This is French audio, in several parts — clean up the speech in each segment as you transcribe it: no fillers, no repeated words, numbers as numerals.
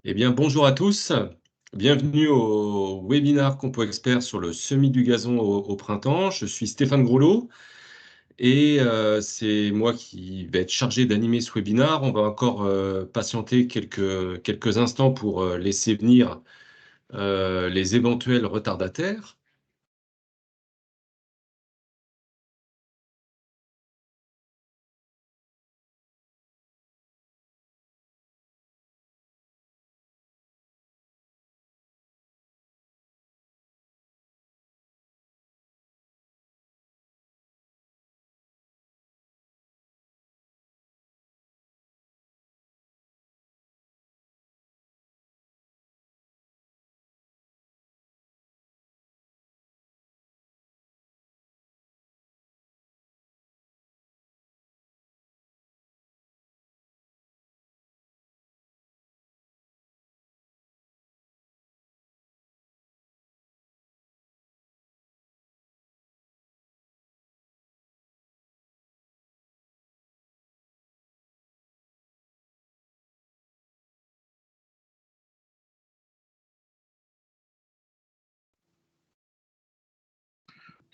Eh bien, bonjour à tous. Bienvenue au webinaire Compo Expert sur le semis du gazon au printemps. Je suis Stéphane Groslo et c'est moi qui vais être chargé d'animer ce webinaire. On va encore patienter quelques instants pour laisser venir les éventuels retardataires.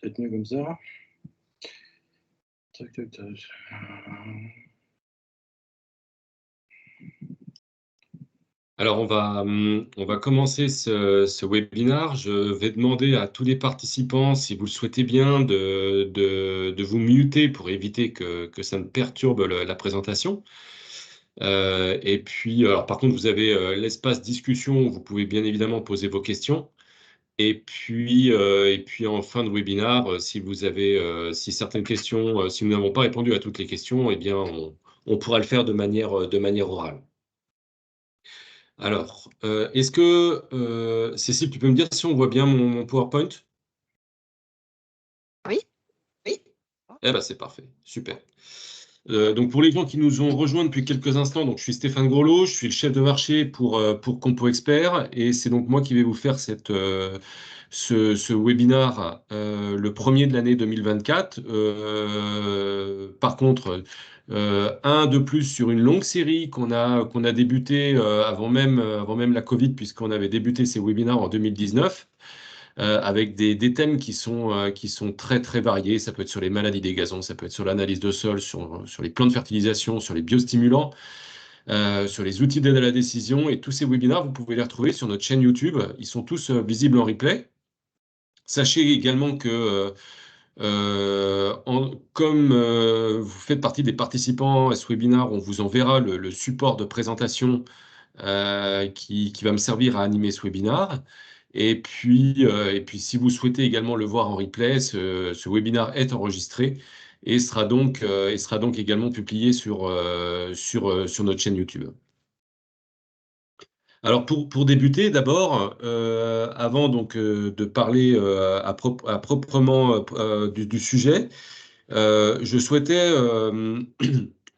Peut-être mieux comme ça. Tac, tac, tac. Alors, on va commencer ce webinaire. Je vais demander à tous les participants, si vous le souhaitez bien, de vous muter pour éviter que ça ne perturbe la présentation. Et puis, alors, par contre, vous avez l'espace discussion où vous pouvez bien évidemment poser vos questions. Et puis en fin de webinaire, si vous avez, si certaines questions, si nous n'avons pas répondu à toutes les questions, eh bien, on pourra le faire de manière orale. Alors, est-ce que, Cécile, tu peux me dire si on voit bien mon PowerPoint? Oui, oui. Eh ben, c'est parfait, super. Donc pour les gens qui nous ont rejoints depuis quelques instants, donc je suis Stéphane Groslo, je suis le chef de marché pour Compo Expert, et c'est donc moi qui vais vous faire ce webinaire, le premier de l'année 2024. Par contre, un de plus sur une longue série qu'on a débuté avant même la Covid, puisqu'on avait débuté ces webinaires en 2019. Avec des thèmes qui sont très très variés. Ça peut être sur les maladies des gazons, ça peut être sur l'analyse de sol, sur les plans de fertilisation, sur les biostimulants, sur les outils d'aide à la décision. Et tous ces webinaires, vous pouvez les retrouver sur notre chaîne YouTube. Ils sont tous visibles en replay. Sachez également que comme vous faites partie des participants à ce webinaire, on vous enverra le support de présentation qui va me servir à animer ce webinaire. Et puis, si vous souhaitez également le voir en replay, ce webinaire est enregistré et sera donc également publié sur notre chaîne YouTube. Alors pour débuter, d'abord, avant donc de parler à proprement du sujet, je souhaitais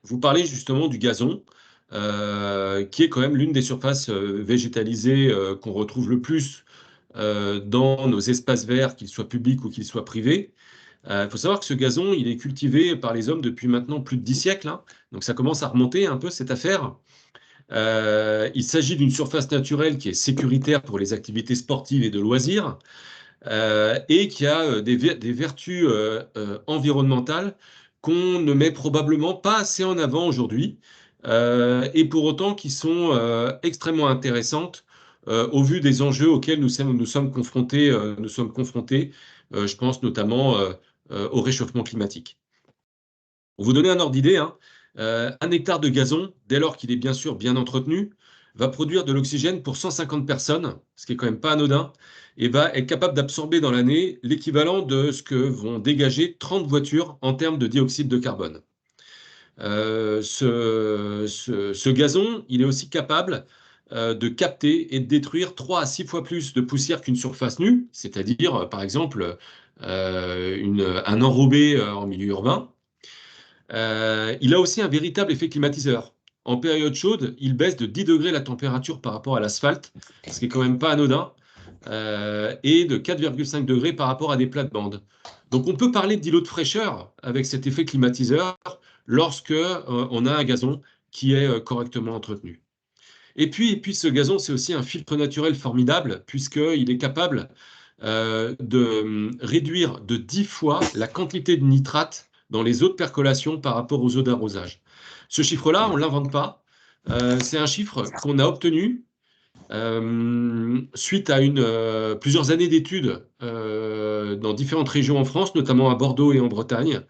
vous parler justement du gazon, qui est quand même l'une des surfaces végétalisées qu'on retrouve le plus dans nos espaces verts, qu'ils soient publics ou qu'ils soient privés. Il faut savoir que ce gazon, il est cultivé par les hommes depuis maintenant plus de 10 siècles, hein. Donc ça commence à remonter un peu cette affaire. Il s'agit d'une surface naturelle qui est sécuritaire pour les activités sportives et de loisirs, et qui a des vertus environnementales qu'on ne met probablement pas assez en avant aujourd'hui, et pour autant qui sont extrêmement intéressantes au vu des enjeux auxquels nous sommes confrontés. Je pense notamment au réchauffement climatique. Pour vous donner un ordre d'idée, hein, un hectare de gazon, dès lors qu'il est bien sûr bien entretenu, va produire de l'oxygène pour 150 personnes, ce qui est quand même pas anodin, et va être capable d'absorber dans l'année l'équivalent de ce que vont dégager 30 voitures en termes de dioxyde de carbone. Ce gazon, il est aussi capable de capter et de détruire 3 à 6 fois plus de poussière qu'une surface nue, c'est-à-dire, par exemple, un enrobé en milieu urbain. Il a aussi un véritable effet climatiseur. En période chaude, il baisse de 10 degrés la température par rapport à l'asphalte, ce qui est quand même pas anodin, et de 4,5 degrés par rapport à des plates-bandes. Donc on peut parler d'îlot de fraîcheur avec cet effet climatiseur lorsque on a un gazon qui est correctement entretenu. Et puis ce gazon, c'est aussi un filtre naturel formidable, puisqu'il est capable de réduire de 10 fois la quantité de nitrate dans les eaux de percolation par rapport aux eaux d'arrosage. Ce chiffre-là, on ne l'invente pas. C'est un chiffre qu'on a obtenu suite à plusieurs années d'études dans différentes régions en France, notamment à Bordeaux et en Bretagne,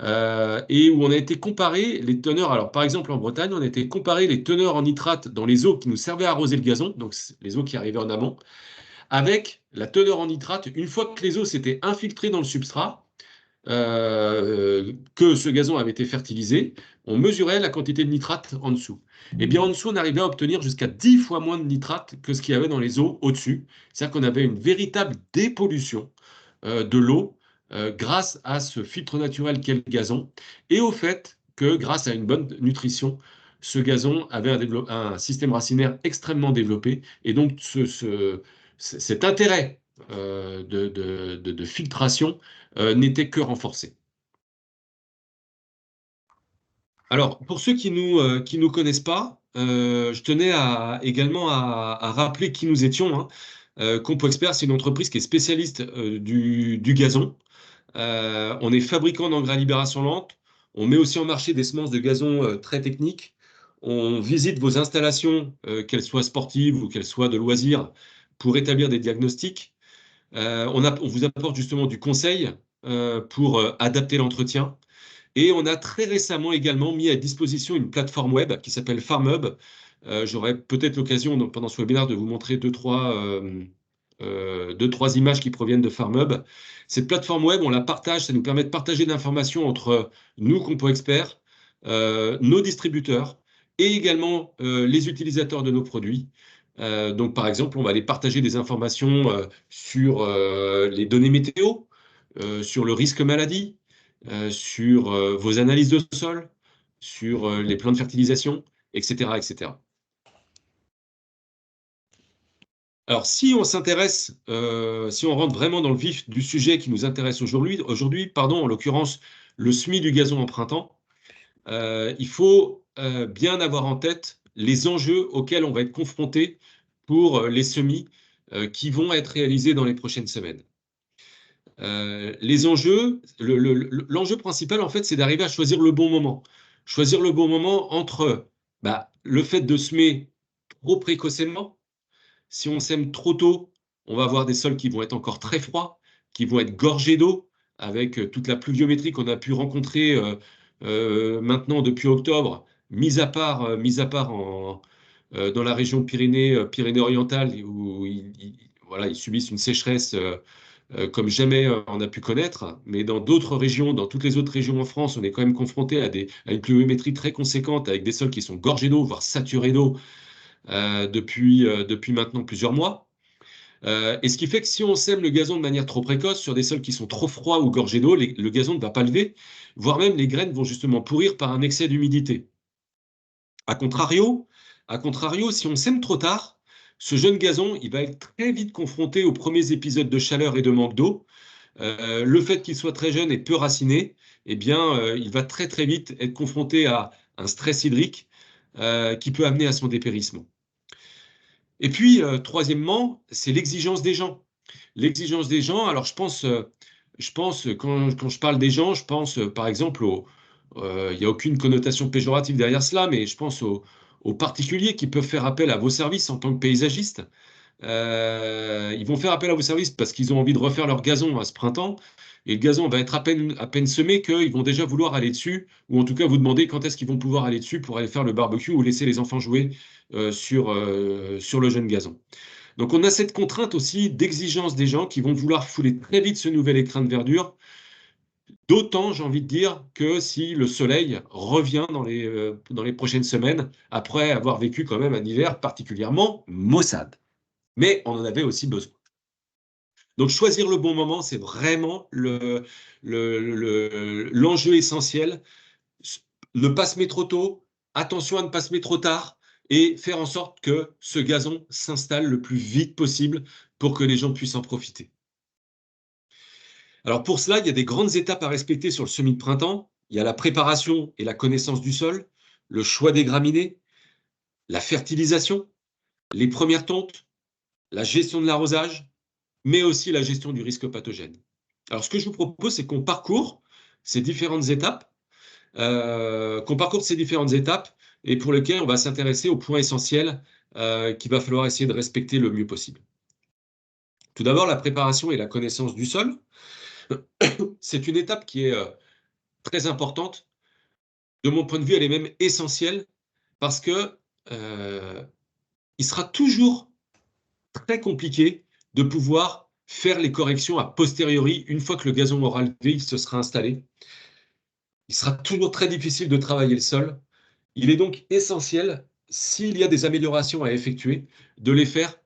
et où on a été comparé les teneurs. Alors, par exemple, en Bretagne, on a été comparé les teneurs en nitrate dans les eaux qui nous servaient à arroser le gazon, donc les eaux qui arrivaient en amont, avec la teneur en nitrate une fois que les eaux s'étaient infiltrées dans le substrat, que ce gazon avait été fertilisé, on mesurait la quantité de nitrate en dessous. Et bien en dessous, on arrivait à obtenir jusqu'à 10 fois moins de nitrate que ce qu'il y avait dans les eaux au-dessus. C'est-à-dire qu'on avait une véritable dépollution de l'eau grâce à ce filtre naturel qu'est le gazon et au fait que grâce à une bonne nutrition, ce gazon avait un système racinaire extrêmement développé et donc cet intérêt de filtration n'était que renforcé. Alors, pour ceux qui nous connaissent pas, je tenais également à rappeler qui nous étions, hein. Compo Expert, c'est une entreprise qui est spécialiste du gazon. On est fabricant d'engrais à libération lente. On met aussi en marché des semences de gazon très techniques. On visite vos installations, qu'elles soient sportives ou qu'elles soient de loisirs, pour établir des diagnostics. On vous apporte justement du conseil pour adapter l'entretien. Et on a très récemment également mis à disposition une plateforme web qui s'appelle FarmHub. J'aurai peut-être l'occasion pendant ce webinaire de vous montrer deux, trois images qui proviennent de FarmHub. Cette plateforme web, on la partage, ça nous permet de partager de l'information entre nous, Compo Experts, nos distributeurs et également les utilisateurs de nos produits. Donc, par exemple, on va aller partager des informations sur les données météo, sur le risque maladie, sur vos analyses de sol, sur les plans de fertilisation, etc., etc. Alors, si on s'intéresse, si on rentre vraiment dans le vif du sujet qui nous intéresse aujourd'hui, pardon, en l'occurrence, le semis du gazon en printemps, il faut bien avoir en tête les enjeux auxquels on va être confronté pour les semis qui vont être réalisés dans les prochaines semaines. Les enjeux, l'enjeu principal, en fait, c'est d'arriver à choisir le bon moment. Choisir le bon moment entre le fait de semer trop précocement. Si on sème trop tôt, on va avoir des sols qui vont être encore très froids, qui vont être gorgés d'eau, avec toute la pluviométrie qu'on a pu rencontrer maintenant depuis octobre, mis à part dans la région Pyrénées-Orientales, où voilà, ils subissent une sécheresse comme jamais on a pu connaître, mais dans d'autres régions, dans toutes les autres régions en France, on est quand même confronté à une pluviométrie très conséquente, avec des sols qui sont gorgés d'eau, voire saturés d'eau, depuis maintenant plusieurs mois. Et ce qui fait que si on sème le gazon de manière trop précoce sur des sols qui sont trop froids ou gorgés d'eau, le gazon ne va pas lever, voire même les graines vont justement pourrir par un excès d'humidité. A contrario, si on sème trop tard, ce jeune gazon, il va être très vite confronté aux premiers épisodes de chaleur et de manque d'eau. Le fait qu'il soit très jeune et peu raciné, eh bien, il va très très vite être confronté à un stress hydrique qui peut amener à son dépérissement. Et puis, troisièmement, c'est l'exigence des gens. L'exigence des gens, alors je pense quand je parle des gens, je pense par exemple il n'y a aucune connotation péjorative derrière cela, mais je pense aux particuliers qui peuvent faire appel à vos services en tant que paysagistes. Ils vont faire appel à vos services parce qu'ils ont envie de refaire leur gazon à ce printemps. Et le gazon va être à peine semé qu'ils vont déjà vouloir aller dessus, ou en tout cas vous demander quand est-ce qu'ils vont pouvoir aller dessus pour aller faire le barbecue ou laisser les enfants jouer sur le jeune gazon. Donc on a cette contrainte aussi d'exigence des gens qui vont vouloir fouler très vite ce nouvel écrin de verdure, d'autant, j'ai envie de dire, que si le soleil revient dans les prochaines semaines, après avoir vécu quand même un hiver particulièrement maussade. Mais on en avait aussi besoin. Donc choisir le bon moment, c'est vraiment l'enjeu essentiel. Ne pas se mettre trop tôt, attention à ne pas se mettre trop tard, et faire en sorte que ce gazon s'installe le plus vite possible pour que les gens puissent en profiter. Alors pour cela, il y a des grandes étapes à respecter sur le semis de printemps. Il y a la préparation et la connaissance du sol, le choix des graminées, la fertilisation, les premières tontes, la gestion de l'arrosage, mais aussi la gestion du risque pathogène. Alors, ce que je vous propose, c'est qu'on parcourt ces différentes étapes, et pour lesquelles on va s'intéresser aux points essentiels qu'il va falloir essayer de respecter le mieux possible. Tout d'abord, la préparation et la connaissance du sol. C'est une étape qui est très importante. De mon point de vue, elle est même essentielle parce que il sera toujours très compliqué de pouvoir faire les corrections a posteriori une fois que le gazon aura levé, il se sera installé. Il sera toujours très difficile de travailler le sol. Il est donc essentiel, s'il y a des améliorations à effectuer, de les faire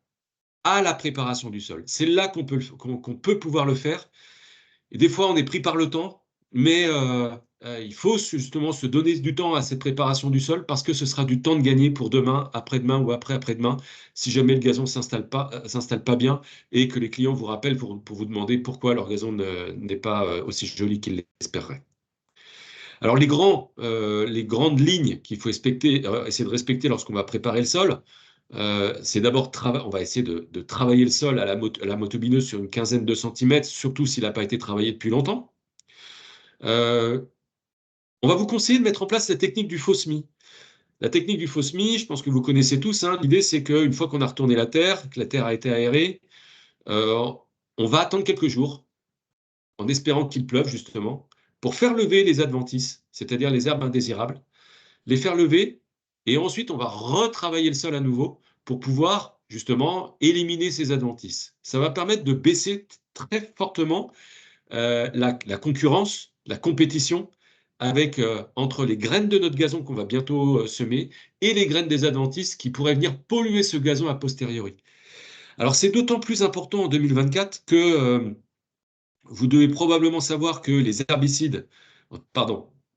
à la préparation du sol. C'est là qu'on peut pouvoir le faire. Et des fois, on est pris par le temps, mais il faut justement se donner du temps à cette préparation du sol parce que ce sera du temps de gagner pour demain, après-demain ou après-après-demain, si jamais le gazon s'installe pas bien et que les clients vous rappellent pour vous demander pourquoi leur gazon n'est pas aussi joli qu'ils l'espéreraient. Alors les grandes lignes qu'il faut essayer de respecter lorsqu'on va préparer le sol, c'est d'abord, on va essayer de travailler le sol à la motobineuse sur une quinzaine de centimètres, surtout s'il n'a pas été travaillé depuis longtemps. On va vous conseiller de mettre en place la technique du faux semis. La technique du faux semis, je pense que vous connaissez tous, hein. L'idée, c'est qu'une fois qu'on a retourné la terre, que la terre a été aérée, euh, on va attendre quelques jours, en espérant qu'il pleuve justement, pour faire lever les adventices, c'est-à-dire les herbes indésirables, les faire lever, et ensuite on va retravailler le sol à nouveau pour pouvoir justement éliminer ces adventices. Ça va permettre de baisser très fortement la concurrence, la compétition entre les graines de notre gazon qu'on va bientôt semer et les graines des adventices qui pourraient venir polluer ce gazon a posteriori. Alors c'est d'autant plus important en 2024 que vous devez probablement savoir que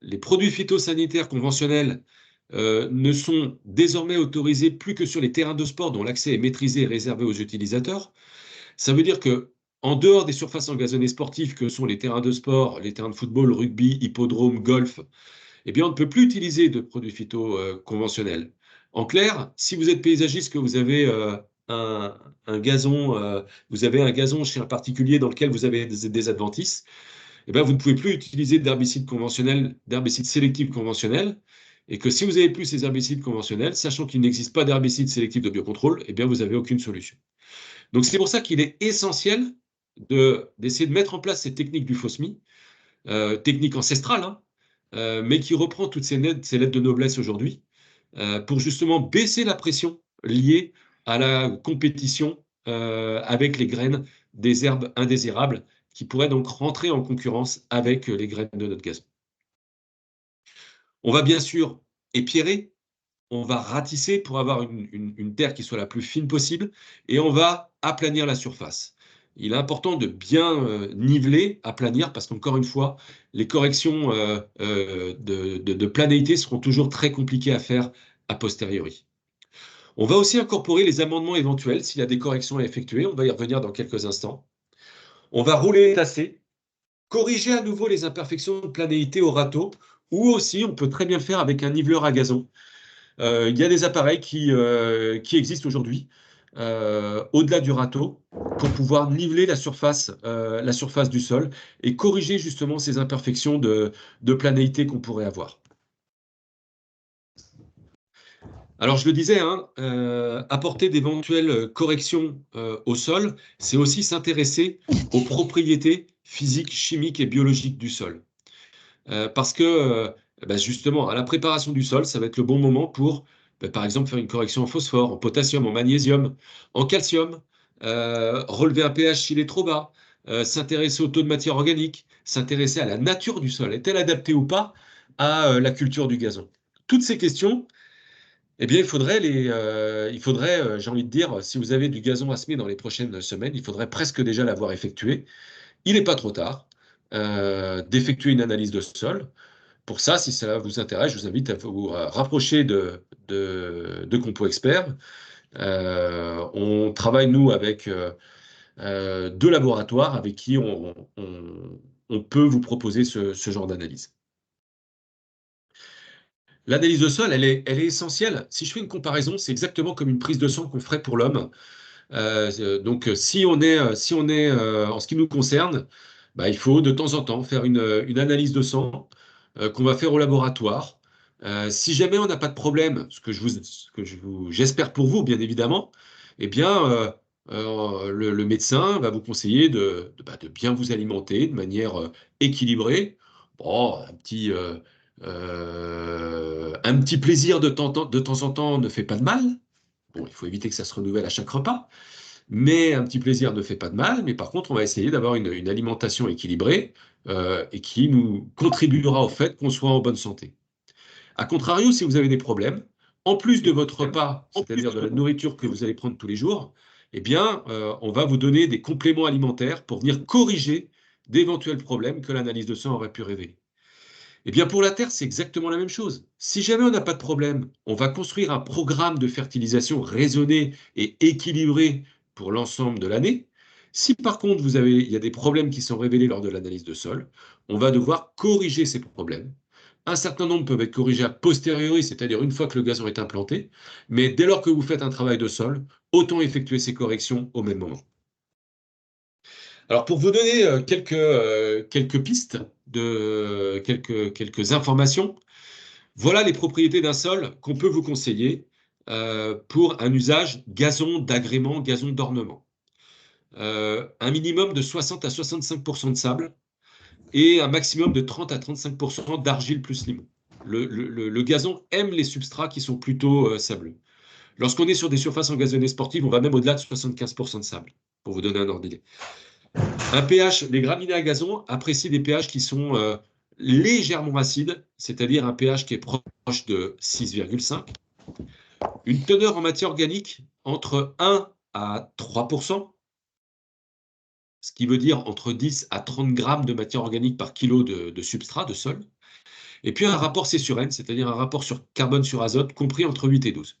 les produits phytosanitaires conventionnels ne sont désormais autorisés plus que sur les terrains de sport dont l'accès est maîtrisé et réservé aux utilisateurs. Ça veut dire que en dehors des surfaces engazonnées sportives que sont les terrains de sport, les terrains de football, rugby, hippodrome, golf, eh bien, on ne peut plus utiliser de produits phyto conventionnels. En clair, si vous êtes paysagiste, que vous avez un gazon, vous avez un gazon chez un particulier dans lequel vous avez des adventices, eh bien, vous ne pouvez plus utiliser d'herbicides conventionnels, d'herbicides sélectifs conventionnels, et que si vous n'avez plus ces herbicides conventionnels, sachant qu'il n'existe pas d'herbicides sélectifs de biocontrôle, eh bien, vous n'avez aucune solution. Donc, c'est pour ça qu'il est essentiel d'essayer de mettre en place ces techniques du FOSMI, technique ancestrale, hein, mais qui reprend toutes ces lettres de noblesse aujourd'hui, pour justement baisser la pression liée à la compétition avec les graines des herbes indésirables qui pourraient donc rentrer en concurrence avec les graines de notre gazon. On va bien sûr épierrer, on va ratisser pour avoir une terre qui soit la plus fine possible et on va aplanir la surface. Il est important de bien niveler, aplanir, parce qu'encore une fois, les corrections de planéité seront toujours très compliquées à faire a posteriori. On va aussi incorporer les amendements éventuels s'il y a des corrections à effectuer. On va y revenir dans quelques instants. On va rouler et tasser, corriger à nouveau les imperfections de planéité au râteau, ou aussi on peut très bien le faire avec un niveleur à gazon. Il y a des appareils qui existent aujourd'hui, au-delà du râteau, pour pouvoir niveler la surface du sol et corriger justement ces imperfections de planéité qu'on pourrait avoir. Alors, je le disais, hein, apporter d'éventuelles corrections au sol, c'est aussi s'intéresser aux propriétés physiques, chimiques et biologiques du sol. Parce que, justement, à la préparation du sol, ça va être le bon moment pour, par exemple, faire une correction en phosphore, en potassium, en magnésium, en calcium, relever un pH s'il est trop bas, s'intéresser au taux de matière organique, s'intéresser à la nature du sol. Est-elle adaptée ou pas à la culture du gazon? Toutes ces questions, eh bien, j'ai envie de dire, si vous avez du gazon à semer dans les prochaines semaines, il faudrait presque déjà l'avoir effectué. Il n'est pas trop tard d'effectuer une analyse de sol. Pour ça, si cela vous intéresse, je vous invite à vous rapprocher de Compo Expert. On travaille, nous, avec deux laboratoires avec qui on peut vous proposer ce genre d'analyse. L'analyse de sol, elle est essentielle. Si je fais une comparaison, c'est exactement comme une prise de sang qu'on ferait pour l'homme. Donc, si on est en ce qui nous concerne, bah, il faut de temps en temps faire une analyse de sang qu'on va faire au laboratoire. Si jamais on n'a pas de problème, j'espère pour vous, bien évidemment, eh bien, le médecin va vous conseiller de bien vous alimenter de manière équilibrée. Bon, un petit plaisir de temps en temps ne fait pas de mal. Bon, il faut éviter que ça se renouvelle à chaque repas. Mais un petit plaisir ne fait pas de mal, mais par contre, on va essayer d'avoir une alimentation équilibrée et qui nous contribuera au fait qu'on soit en bonne santé. A contrario, si vous avez des problèmes, en plus de votre repas, c'est-à-dire de la nourriture que vous allez prendre tous les jours, eh bien, on va vous donner des compléments alimentaires pour venir corriger d'éventuels problèmes que l'analyse de sang aurait pu révéler. Eh bien, pour la Terre, c'est exactement la même chose. Si jamais on n'a pas de problème, on va construire un programme de fertilisation raisonné et équilibré pour l'ensemble de l'année. Si par contre, il y a des problèmes qui sont révélés lors de l'analyse de sol, on va devoir corriger ces problèmes. Un certain nombre peuvent être corrigés a posteriori, c'est-à-dire une fois que le gazon est implanté, mais dès lors que vous faites un travail de sol, autant effectuer ces corrections au même moment. Alors, pour vous donner quelques pistes, quelques informations, voilà les propriétés d'un sol qu'on peut vous conseiller pour un usage gazon d'agrément, gazon d'ornement. Un minimum de 60 à 65% de sable et un maximum de 30 à 35% d'argile plus limon. Le gazon aime les substrats qui sont plutôt sableux. Lorsqu'on est sur des surfaces engazonnées sportives, on va même au-delà de 75% de sable, pour vous donner un ordre d'idée. Un pH, les graminées à gazon apprécient des pH qui sont légèrement acides, c'est-à-dire un pH qui est proche de 6,5. Une teneur en matière organique entre 1 à 3%, ce qui veut dire entre 10 à 30 grammes de matière organique par kilo de substrat, de sol. Et puis un rapport C sur N, c'est-à-dire un rapport sur carbone sur azote compris entre 8 et 12.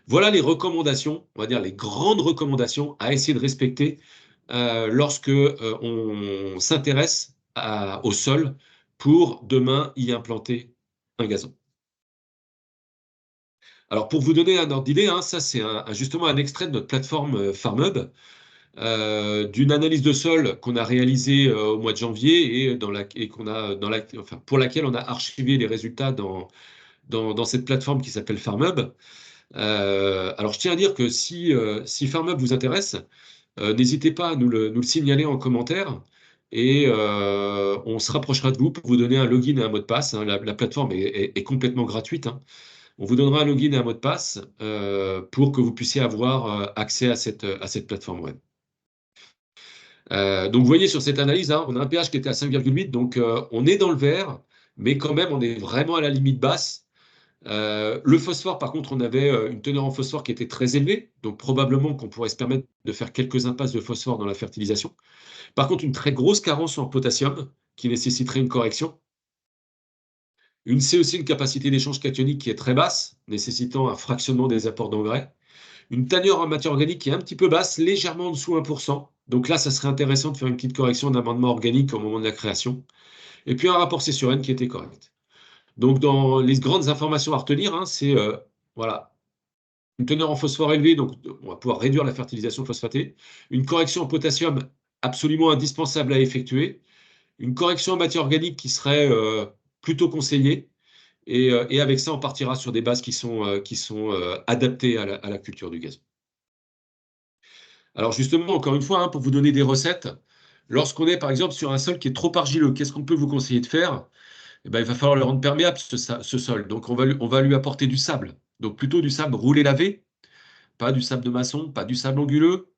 Voilà les recommandations, on va dire les grandes recommandations à essayer de respecter lorsque on s'intéresse au sol pour demain y implanter un gazon. Alors pour vous donner un ordre d'idée, hein, ça c'est justement un extrait de notre plateforme FarmHub, d'une analyse de sol qu'on a réalisée au mois de janvier pour laquelle on a archivé les résultats dans cette plateforme qui s'appelle FarmHub. Alors je tiens à dire que si FarmHub vous intéresse, n'hésitez pas à nous le signaler en commentaire et on se rapprochera de vous pour vous donner un login et un mot de passe, hein. La plateforme est complètement gratuite, hein. On vous donnera un login et un mot de passe pour que vous puissiez avoir accès à cette plateforme web. Donc vous voyez sur cette analyse, hein, on a un pH qui était à 5,8, donc on est dans le vert, mais quand même on est vraiment à la limite basse. Le phosphore, par contre, on avait une teneur en phosphore qui était très élevée, donc probablement qu'on pourrait se permettre de faire quelques impasses de phosphore dans la fertilisation. Par contre, une très grosse carence en potassium qui nécessiterait une correction. C'est aussi une capacité d'échange cationique qui est très basse, nécessitant un fractionnement des apports d'engrais. Une teneur en matière organique qui est un petit peu basse, légèrement en dessous 1%. Donc là, ça serait intéressant de faire une petite correction d'amendement organique au moment de la création. Et puis un rapport C sur N qui était correct. Donc, dans les grandes informations à retenir, hein, c'est voilà, une teneur en phosphore élevée, donc on va pouvoir réduire la fertilisation phosphatée. Une correction en potassium absolument indispensable à effectuer. Une correction en matière organique qui serait plutôt conseillée. Et avec ça, on partira sur des bases qui sont adaptées à la culture du gazon. Alors justement, encore une fois, hein, pour vous donner des recettes, lorsqu'on est par exemple sur un sol qui est trop argileux, qu'est-ce qu'on peut vous conseiller de faire? Eh ben, il va falloir le rendre perméable, ce sol. Donc, on va lui apporter du sable. Donc, plutôt du sable roulé lavé, pas du sable de maçon, pas du sable anguleux,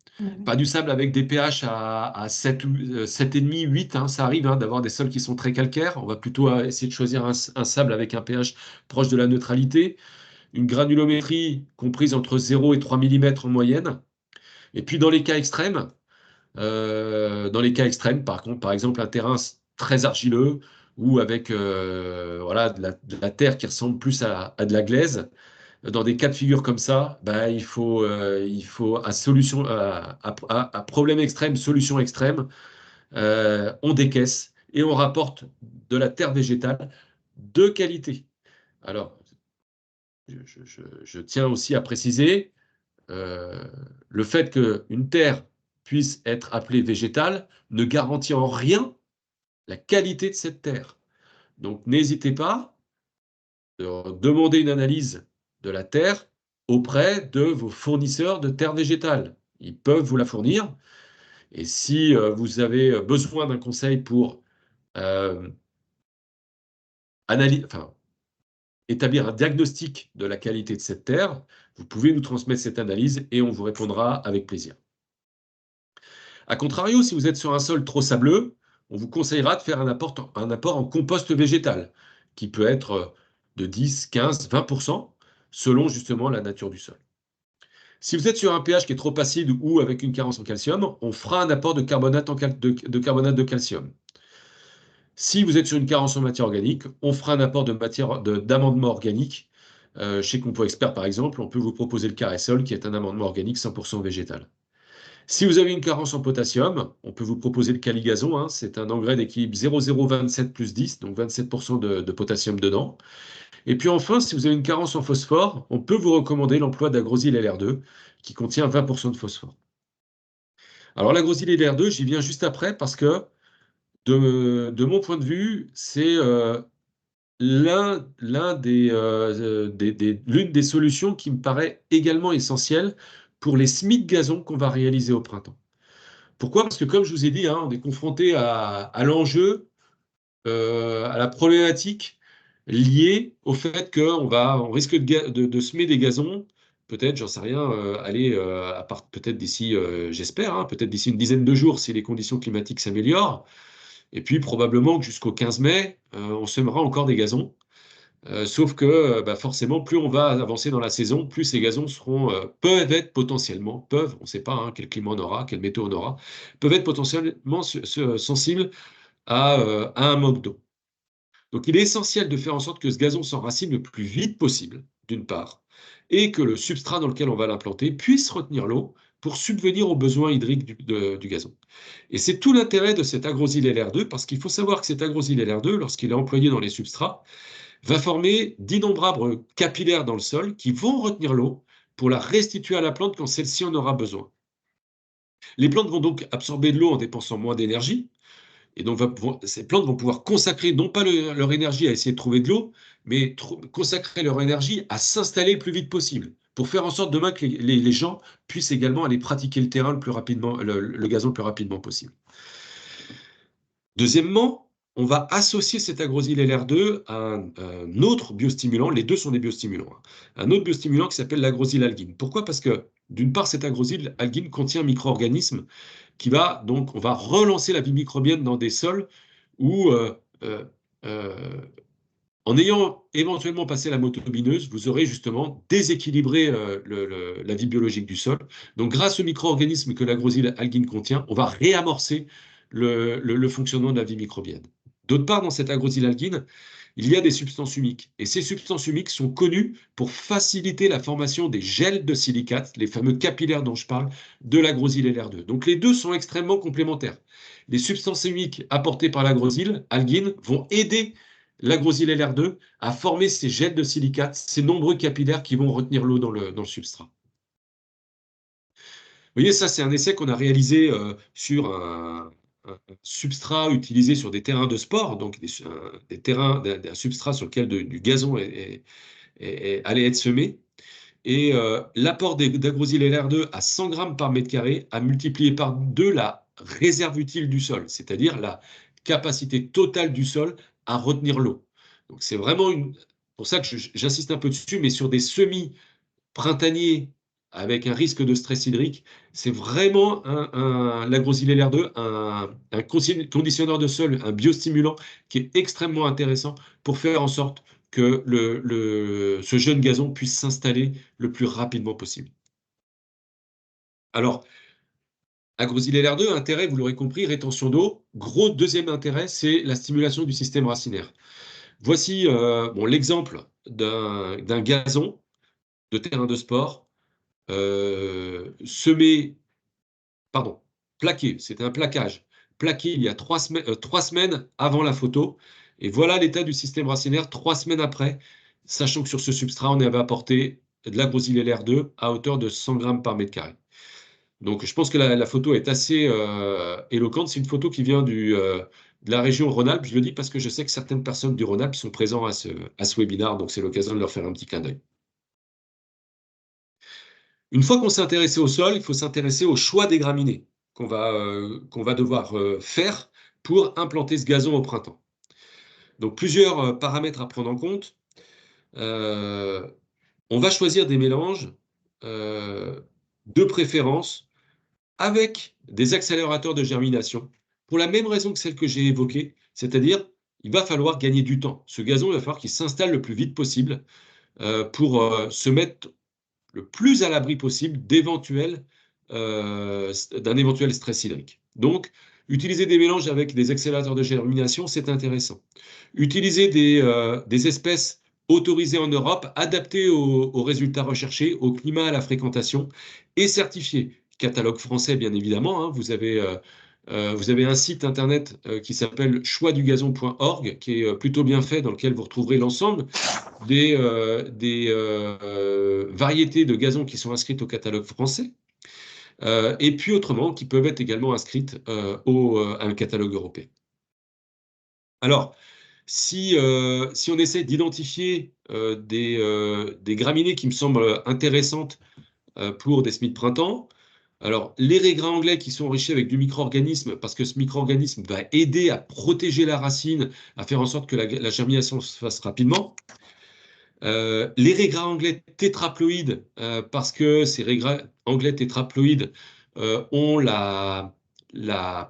pas du sable avec des pH à 7, 7,5, 8. Hein, ça arrive hein, d'avoir des sols qui sont très calcaires. On va plutôt essayer de choisir un sable avec un pH proche de la neutralité. Une granulométrie comprise entre 0 et 3 mm en moyenne. Et puis, dans les cas extrêmes, par contre, par exemple, un terrain très argileux ou avec voilà, de la terre qui ressemble plus à de la glaise, dans des cas de figure comme ça, bah, il faut à problème extrême, solution extrême, on décaisse et on rapporte de la terre végétale de qualité. Alors, je tiens aussi à préciser le fait qu'une terre puisse être appelée végétale ne garantit en rien la qualité de cette terre. Donc n'hésitez pas à demander une analyse de la terre auprès de vos fournisseurs de terre végétale. Ils peuvent vous la fournir. Et si vous avez besoin d'un conseil pour établir un diagnostic de la qualité de cette terre, vous pouvez nous transmettre cette analyse et on vous répondra avec plaisir. A contrario, si vous êtes sur un sol trop sableux, on vous conseillera de faire un apport en compost végétal, qui peut être de 10, 15, 20%, selon justement la nature du sol. Si vous êtes sur un pH qui est trop acide ou avec une carence en calcium, on fera un apport de carbonate de calcium. Si vous êtes sur une carence en matière organique, on fera un apport d'amendement organique. Chez Compo Expert, par exemple, on peut vous proposer le Carrésol, qui est un amendement organique 100% végétal. Si vous avez une carence en potassium, on peut vous proposer le Caligazon. Hein, c'est un engrais d'équilibre 0,027 plus 10, donc 27% de potassium dedans. Et puis enfin, si vous avez une carence en phosphore, on peut vous recommander l'emploi d'Agrosil LR2, qui contient 20% de phosphore. Alors l'Agrosil LR2, j'y viens juste après parce que, de mon point de vue, c'est l'une des solutions qui me paraît également essentielle pour les semis de gazon qu'on va réaliser au printemps. Pourquoi? Parce que comme je vous ai dit, hein, on est confronté à l'enjeu, à la problématique liée au fait qu'on risque de semer des gazons, peut-être, j'en sais rien, à part peut-être d'ici, j'espère, hein, peut-être d'ici une dizaine de jours si les conditions climatiques s'améliorent. Et puis probablement que jusqu'au 15 mai, on semera encore des gazons. Sauf que forcément, plus on va avancer dans la saison, plus ces gazons peuvent être potentiellement, on ne sait pas hein, quel climat on aura, quelle météo on aura, peuvent être potentiellement sensibles à un manque d'eau. Donc il est essentiel de faire en sorte que ce gazon s'enracine le plus vite possible, d'une part, et que le substrat dans lequel on va l'implanter puisse retenir l'eau pour subvenir aux besoins hydriques du gazon. Et c'est tout l'intérêt de cet Agrosil LR2, parce qu'il faut savoir que cet Agrosil LR2, lorsqu'il est employé dans les substrats, va former d'innombrables capillaires dans le sol qui vont retenir l'eau pour la restituer à la plante quand celle-ci en aura besoin. Les plantes vont donc absorber de l'eau en dépensant moins d'énergie, et donc ces plantes vont pouvoir consacrer non pas leur énergie à essayer de trouver de l'eau, mais consacrer leur énergie à s'installer le plus vite possible, pour faire en sorte demain que les gens puissent également aller pratiquer le terrain le plus rapidement, le gazon le plus rapidement possible. Deuxièmement, on va associer cet Agrosil LR2 à un autre biostimulant, les deux sont des biostimulants, hein, un autre biostimulant qui s'appelle l'Agrosil Algine. Pourquoi? Parce que d'une part, cet Agrosil Algine contient un micro-organisme qui va donc, on va relancer la vie microbienne dans des sols où, en ayant éventuellement passé la motobineuse, vous aurez justement déséquilibré la vie biologique du sol. Donc, grâce au micro-organisme que l'Agrosil Algine contient, on va réamorcer le fonctionnement de la vie microbienne. D'autre part, dans cette Agrosil Algine, il y a des substances humiques. Et ces substances humiques sont connues pour faciliter la formation des gels de silicate, les fameux capillaires dont je parle, de l'Agrosil LR2. Donc les deux sont extrêmement complémentaires. Les substances humiques apportées par l'Agrosil Algine vont aider l'Agrosil LR2 à former ces gels de silicate, ces nombreux capillaires qui vont retenir l'eau dans le substrat. Vous voyez, ça, c'est un essai qu'on a réalisé sur un substrat utilisé sur des terrains de sport, donc un substrat sur lequel du gazon allait être semé. Et l'apport d'Agrosil LR2 à 100 grammes par mètre carré a multiplié par 2 la réserve utile du sol, c'est-à-dire la capacité totale du sol à retenir l'eau. Donc c'est vraiment pour ça que j'insiste un peu dessus, mais sur des semis printaniers avec un risque de stress hydrique, c'est vraiment l'Agrosil LR2, un conditionneur de sol, un biostimulant qui est extrêmement intéressant pour faire en sorte que ce jeune gazon puisse s'installer le plus rapidement possible. Alors, Agrosil LR2, intérêt, vous l'aurez compris, rétention d'eau. Gros deuxième intérêt, c'est la stimulation du système racinaire. Voici l'exemple d'un gazon de terrain de sport plaqué, c'était un plaquage, plaqué il y a 3 semaines avant la photo, et voilà l'état du système racinaire 3 semaines après. sachant que sur ce substrat, on avait apporté de l'agrosyl LR2 à hauteur de 100 grammes par mètre carré. Donc, je pense que la photo est assez éloquente. C'est une photo qui vient de la région Rhône-Alpes. Je le dis parce que je sais que certaines personnes du Rhône-Alpes sont présentes à ce webinaire, donc c'est l'occasion de leur faire un petit clin d'œil. Une fois qu'on s'est intéressé au sol, il faut s'intéresser au choix des graminées qu'on va devoir faire pour implanter ce gazon au printemps. Donc, plusieurs paramètres à prendre en compte. Euh, on va choisir des mélanges de préférence avec des accélérateurs de germination, pour la même raison que celle que j'ai évoquée, c'est-à-dire il va falloir gagner du temps. Ce gazon, il va falloir qu'il s'installe le plus vite possible pour se mettre le plus à l'abri possible d'un éventuel stress hydrique. Donc, utiliser des mélanges avec des accélérateurs de germination, c'est intéressant. Utiliser des espèces autorisées en Europe, adaptées aux résultats recherchés, au climat, à la fréquentation, et certifiées. Catalogue français, bien évidemment. Hein, vous avez un site internet qui s'appelle choixdugazon.org, qui est plutôt bien fait, dans lequel vous retrouverez l'ensemble des variétés de gazon qui sont inscrites au catalogue français, et puis autrement, qui peuvent être également inscrites à un catalogue européen. Alors, si on essaie d'identifier des graminées qui me semblent intéressantes pour des semis de printemps, alors les raigrins anglais qui sont enrichis avec du micro-organisme, parce que ce micro-organisme va aider à protéger la racine, à faire en sorte que la germination se fasse rapidement. Les raigrins anglais tétraploïdes, parce que ces raigrins anglais tétraploïdes ont la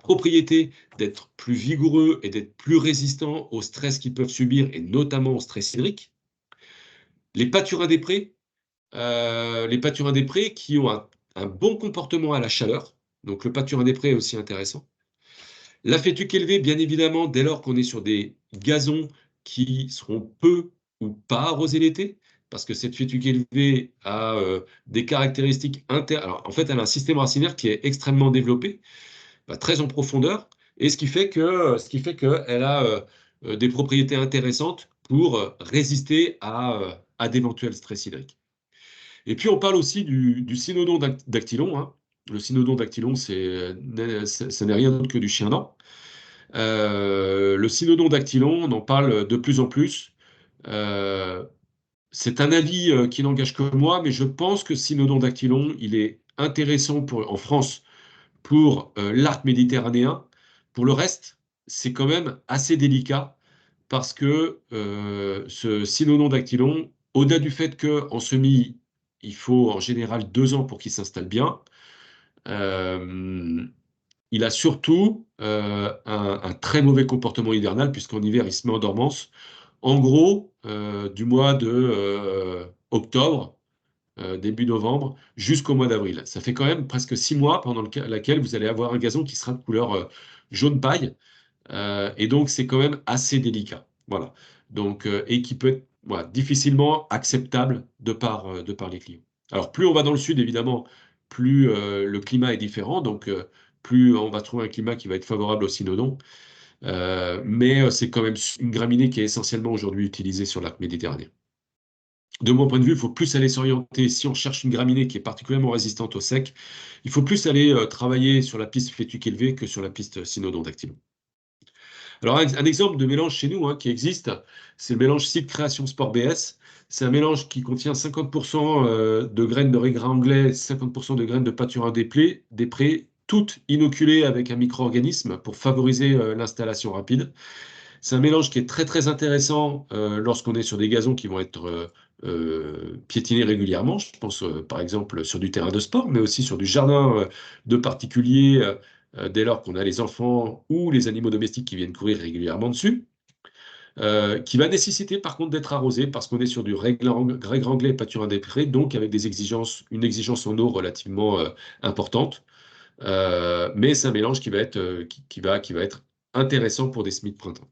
propriété d'être plus vigoureux et d'être plus résistants au stress qu'ils peuvent subir, et notamment au stress hydrique. Les pâturins des prés qui ont un bon comportement à la chaleur. Donc le pâturin des prés est aussi intéressant. La fétuque élevée, bien évidemment, dès lors qu'on est sur des gazons qui seront peu ou pas arrosés l'été, parce que cette fétuque élevée a des caractéristiques Alors, en fait, elle a un système racinaire qui est extrêmement développé, très en profondeur, et ce qui fait qu'elle a des propriétés intéressantes pour résister à d'éventuels stress hydriques. Et puis, on parle aussi du cynodon dactylon. Hein. Le cynodon dactylon, ce n'est rien d'autre que du chien-dent. Le cynodon dactylon, on en parle de plus en plus. Euh, c'est un avis qui n'engage que moi, mais je pense que cynodon dactylon, il est intéressant en France pour l'arc méditerranéen. Pour le reste, c'est quand même assez délicat parce que ce cynodon dactylon, au-delà du fait qu'en semis, il faut en général 2 ans pour qu'il s'installe bien, euh, il a surtout un très mauvais comportement hivernal, puisqu'en hiver, il se met en dormance. En gros, du mois de octobre, début novembre, jusqu'au mois d'avril. Ça fait quand même presque 6 mois pendant laquelle vous allez avoir un gazon qui sera de couleur jaune paille. Et donc, c'est quand même assez délicat. Voilà. Donc, et qui peut être voilà, difficilement acceptable de par les clients. Alors, plus on va dans le sud, évidemment, plus le climat est différent. Donc, plus on va trouver un climat qui va être favorable au cynodon. Mais c'est quand même une graminée qui est essentiellement aujourd'hui utilisée sur l'arc méditerranéen. De mon point de vue, il faut plus aller s'orienter, si on cherche une graminée qui est particulièrement résistante au sec, il faut plus aller travailler sur la piste fétuque élevée que sur la piste cynodon dactylon. Alors, un exemple de mélange chez nous qui existe, c'est le mélange Seed Création Sport BS. C'est un mélange qui contient 50% de graines de raigrins anglais, 50% de graines de pâturin des prés, toutes inoculées avec un micro-organisme pour favoriser l'installation rapide. C'est un mélange qui est très très intéressant lorsqu'on est sur des gazons qui vont être piétinés régulièrement. Je pense par exemple sur du terrain de sport, mais aussi sur du jardin de particuliers dès lors qu'on a les enfants ou les animaux domestiques qui viennent courir régulièrement dessus. Qui va nécessiter par contre d'être arrosé parce qu'on est sur du raigrins anglais pâturin des prés, donc avec une exigence en eau relativement importante. Mais c'est un mélange qui va être, qui va être intéressant pour des semis de printemps.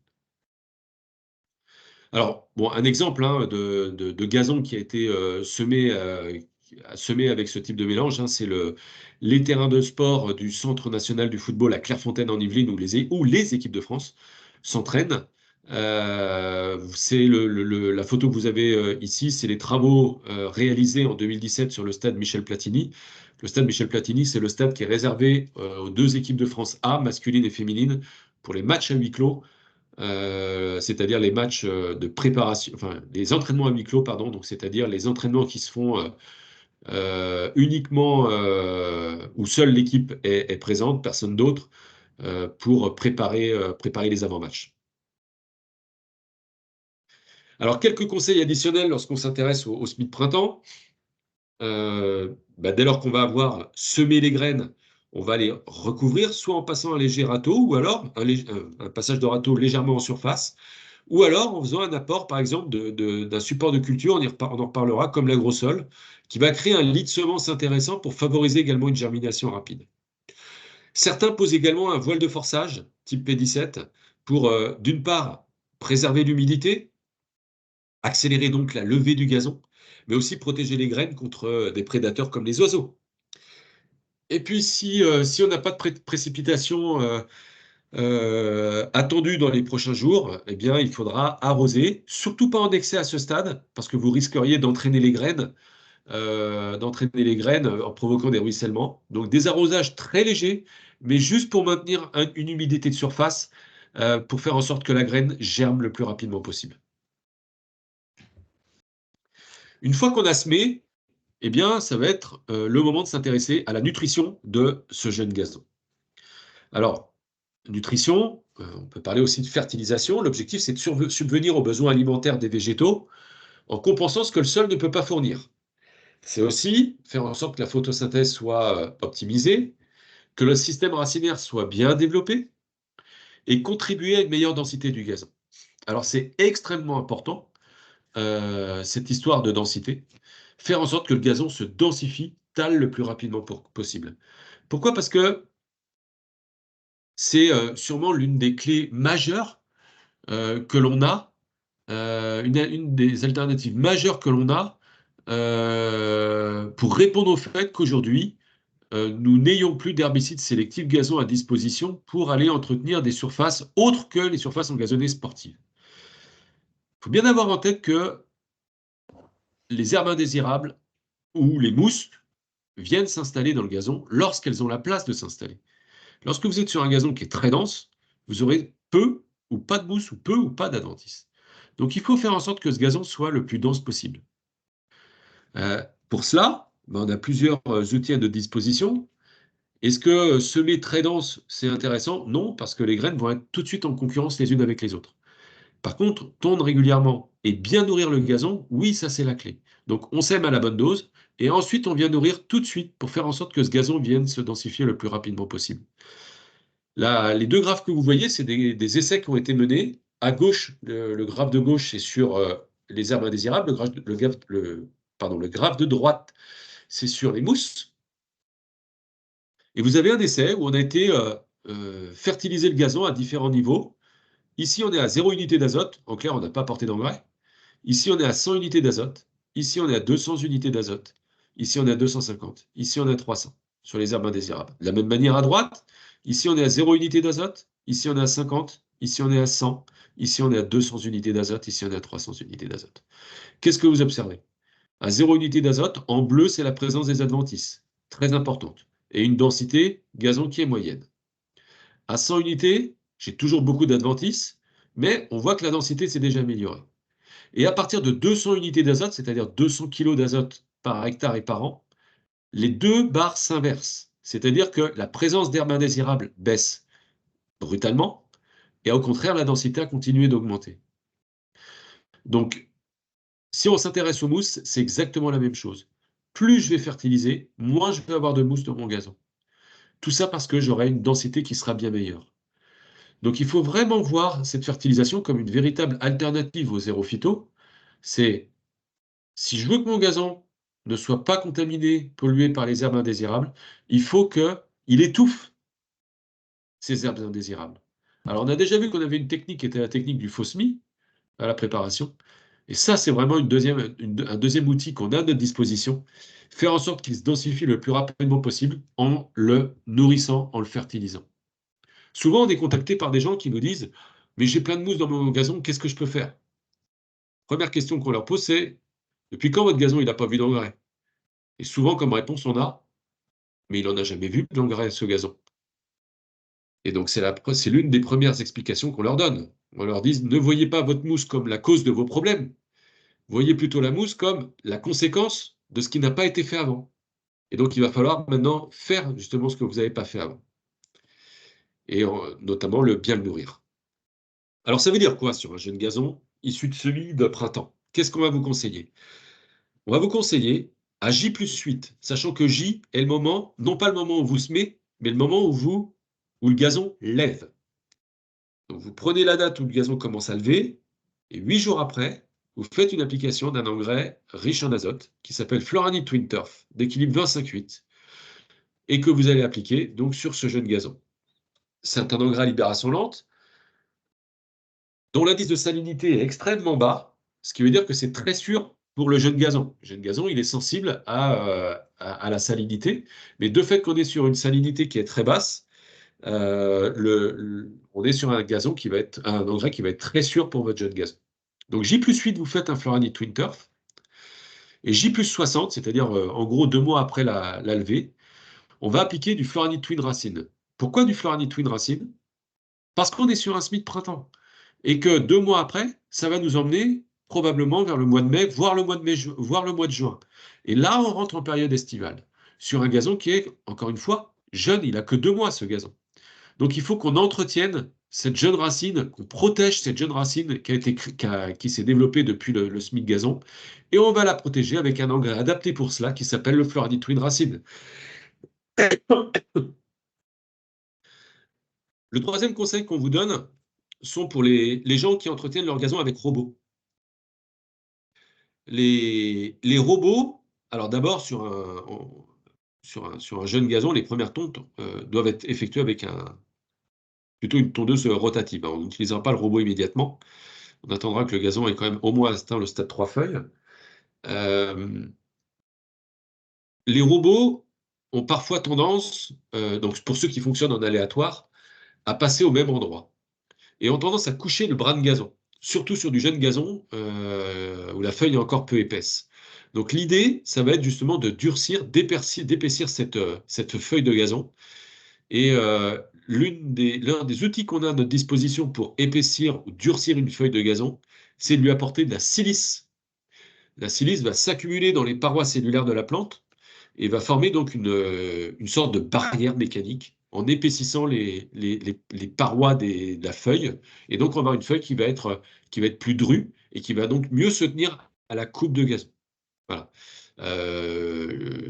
Alors, bon, un exemple de gazon qui a été semé avec ce type de mélange, c'est les terrains de sport du Centre national du football à Clairefontaine en Yvelines où les équipes de France s'entraînent. c'est la photo que vous avez ici, c'est les travaux réalisés en 2017 sur le stade Michel Platini. Le stade Michel Platini, c'est le stade qui est réservé aux deux équipes de France A, masculine et féminine, pour les matchs à huis clos, c'est-à-dire les matchs de préparation, enfin les entraînements à huis clos, pardon, donc c'est-à-dire les entraînements qui se font uniquement où seule l'équipe est présente, personne d'autre, pour préparer les avant-matchs. Alors, quelques conseils additionnels lorsqu'on s'intéresse au semis de printemps. Dès lors qu'on va avoir semé les graines, on va les recouvrir, soit en passant un léger râteau, ou alors un passage de râteau légèrement en surface, ou alors en faisant un apport, par exemple, d'un support de culture, on en reparlera, comme l'agrosol, qui va créer un lit de semences intéressant pour favoriser également une germination rapide. Certains posent également un voile de forçage, type P17, pour, d'une part, préserver l'humidité, accélérer donc la levée du gazon, mais aussi protéger les graines contre des prédateurs comme les oiseaux. Et puis, si on n'a pas de précipitations attendues dans les prochains jours, eh bien, il faudra arroser, surtout pas en excès à ce stade, parce que vous risqueriez d'entraîner les graines en provoquant des ruissellements. Donc des arrosages très légers, mais juste pour maintenir une humidité de surface, pour faire en sorte que la graine germe le plus rapidement possible. Une fois qu'on a semé, eh bien, ça va être le moment de s'intéresser à la nutrition de ce jeune gazon. Alors, nutrition, on peut parler aussi de fertilisation. L'objectif, c'est de subvenir aux besoins alimentaires des végétaux en compensant ce que le sol ne peut pas fournir. C'est aussi faire en sorte que la photosynthèse soit optimisée, que le système racinaire soit bien développé et contribuer à une meilleure densité du gazon. Alors, c'est extrêmement important, cette histoire de densité. Faire en sorte que le gazon se densifie, tale le plus rapidement possible. Pourquoi? Parce que c'est sûrement l'une des clés majeures que l'on a, une des alternatives majeures que l'on a pour répondre au fait qu'aujourd'hui, nous n'ayons plus d'herbicides sélectifs gazon à disposition pour aller entretenir des surfaces autres que les surfaces engazonnées sportives. Il faut bien avoir en tête que les herbes indésirables ou les mousses viennent s'installer dans le gazon lorsqu'elles ont la place de s'installer. Lorsque vous êtes sur un gazon qui est très dense, vous aurez peu ou pas de mousse ou peu ou pas d'adventice. Donc il faut faire en sorte que ce gazon soit le plus dense possible. Pour cela, on a plusieurs outils à notre disposition. Est-ce que semer très dense, c'est intéressant? Non, parce que les graines vont être tout de suite en concurrence les unes avec les autres. Par contre, tondre régulièrement et bien nourrir le gazon, oui, ça c'est la clé. Donc on sème à la bonne dose et ensuite on vient nourrir tout de suite pour faire en sorte que ce gazon vienne se densifier le plus rapidement possible. Là, les deux graphes que vous voyez, c'est des essais qui ont été menés. À gauche, le graphe de gauche, c'est sur les herbes indésirables. Le graphe de droite, c'est sur les mousses. Et vous avez un essai où on a été fertiliser le gazon à différents niveaux. Ici, on est à 0 unité d'azote. En clair, on n'a pas apporté d'engrais. Ici, on est à 100 unités d'azote. Ici, on est à 200 unités d'azote. Ici, on est à 250. Ici, on est à 300 sur les herbes indésirables. De la même manière à droite, ici, on est à 0 unité d'azote. Ici, on est à 50. Ici, on est à 100. Ici, on est à 200 unités d'azote. Ici, on est à 300 unités d'azote. Qu'est-ce que vous observez? À 0 unité d'azote, en bleu, c'est la présence des adventices, très importante, et une densité gazon qui est moyenne. À 100 unités, j'ai toujours beaucoup d'adventices, mais on voit que la densité s'est déjà améliorée. Et à partir de 200 unités d'azote, c'est-à-dire 200 kg d'azote par hectare et par an, les deux barres s'inversent. C'est-à-dire que la présence d'herbes indésirables baisse brutalement, et au contraire, la densité a continué d'augmenter. Donc, si on s'intéresse aux mousses, c'est exactement la même chose. Plus je vais fertiliser, moins je vais avoir de mousse dans mon gazon. Tout ça parce que j'aurai une densité qui sera bien meilleure. Donc il faut vraiment voir cette fertilisation comme une véritable alternative au zéro phyto. C'est si je veux que mon gazon ne soit pas contaminé, pollué par les herbes indésirables, il faut qu'il étouffe ces herbes indésirables. Alors on a déjà vu qu'on avait une technique qui était la technique du faux semis à la préparation. Et ça, c'est vraiment un deuxième outil qu'on a à notre disposition. Faire en sorte qu'il se densifie le plus rapidement possible en le nourrissant, en le fertilisant. Souvent, on est contacté par des gens qui nous disent « Mais j'ai plein de mousse dans mon gazon, qu'est-ce que je peux faire ?» première question qu'on leur pose, c'est depuis quand votre gazon il n'a pas vu d'engrais? Et souvent, comme réponse, on a mais il n'en a jamais vu d'engrais, ce gazon. Et donc, c'est l'une des premières explications qu'on leur donne. On leur dit, ne voyez pas votre mousse comme la cause de vos problèmes, voyez plutôt la mousse comme la conséquence de ce qui n'a pas été fait avant. Et donc, il va falloir maintenant faire justement ce que vous n'avez pas fait avant. Et notamment bien le nourrir. Alors, ça veut dire quoi sur un jeune gazon issu de semis de printemps? Qu'est-ce qu'on va vous conseiller? On va vous conseiller à J plus 8, sachant que J est le moment, non pas le moment où vous semez, mais le moment où le gazon lève. Donc, vous prenez la date où le gazon commence à lever, et 8 jours après, vous faites une application d'un engrais riche en azote qui s'appelle Floranit Twin Turf d'équilibre 25,8 et que vous allez appliquer donc sur ce jeune gazon. C'est un engrais à libération lente dont l'indice de salinité est extrêmement bas, ce qui veut dire que c'est très sûr pour le jeune gazon. Le jeune gazon, il est sensible à la salinité, mais de fait qu'on est sur une salinité qui est très basse, on est sur un gazon qui va être un engrais qui va être très sûr pour votre jeune gazon. Donc J plus 8, vous faites un Floranit Twin Turf, et J plus 60, c'est-à-dire en gros 2 mois après la levée, on va appliquer du Floranit Twin Racine. Pourquoi du Floranit Twin Racine? Parce qu'on est sur un SMIC printemps. Et que 2 mois après, ça va nous emmener probablement vers le mois de mai, voire le mois de mai, voire le mois de juin. Et là, on rentre en période estivale, sur un gazon qui est, encore une fois, jeune, il n'a que 2 mois ce gazon. Donc il faut qu'on entretienne cette jeune racine, qu'on protège cette jeune racine qui s'est développée depuis le SMIC gazon, et on va la protéger avec un engrais adapté pour cela qui s'appelle le Floranit Twin Racine. Le troisième conseil qu'on vous donne sont pour les gens qui entretiennent leur gazon avec robots. Les robots, alors d'abord sur un jeune gazon, les premières tontes doivent être effectuées avec plutôt une tondeuse rotative. On n'utilisera pas le robot immédiatement. On attendra que le gazon ait quand même au moins atteint le stade 3 feuilles. Les robots ont parfois tendance, donc pour ceux qui fonctionnent en aléatoire, à passer au même endroit et ont tendance à coucher le bras de gazon, surtout sur du jeune gazon où la feuille est encore peu épaisse. Donc l'idée, ça va être justement de durcir, d'épaissir cette feuille de gazon. Et l'un des outils qu'on a à notre disposition pour épaissir ou durcir une feuille de gazon, c'est de lui apporter de la silice. La silice va s'accumuler dans les parois cellulaires de la plante et va former donc une sorte de barrière mécanique en épaississant les parois de la feuille. Et donc, on va avoir une feuille qui va être plus drue et qui va donc mieux se tenir à la coupe de gazon. Voilà.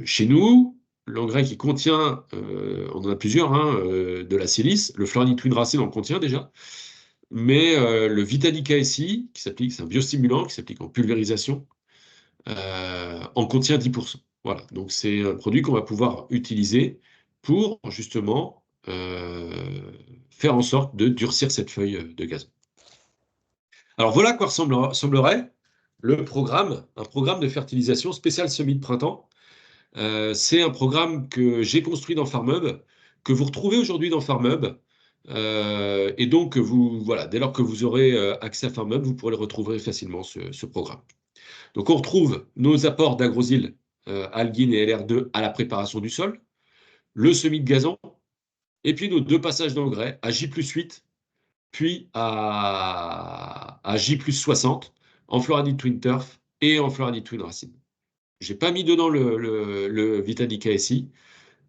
Chez nous, l'engrais qui contient, on en a plusieurs, hein, de la silice, le Floranit Twin Racine en contient déjà, mais le Vitanica SI, c'est un biostimulant qui s'applique en pulvérisation, en contient 10%. Voilà, donc c'est un produit qu'on va pouvoir utiliser pour justement faire en sorte de durcir cette feuille de gazon. Alors voilà à quoi ressemblerait un programme de fertilisation spécial semis de printemps. C'est un programme que j'ai construit dans FarmHub, que vous retrouvez aujourd'hui dans FarmHub. Et donc, voilà, dès lors que vous aurez accès à FarmHub, vous pourrez le retrouver facilement, ce programme. Donc, on retrouve nos apports d'agrosil, Alguin et LR2 à la préparation du sol, le semis de gazon, et puis nos 2 passages d'engrais à J plus 8, puis à J plus 60, en Floranit Twin Turf et en Floranit Twin Racine. Je n'ai pas mis dedans le Vitanica SI.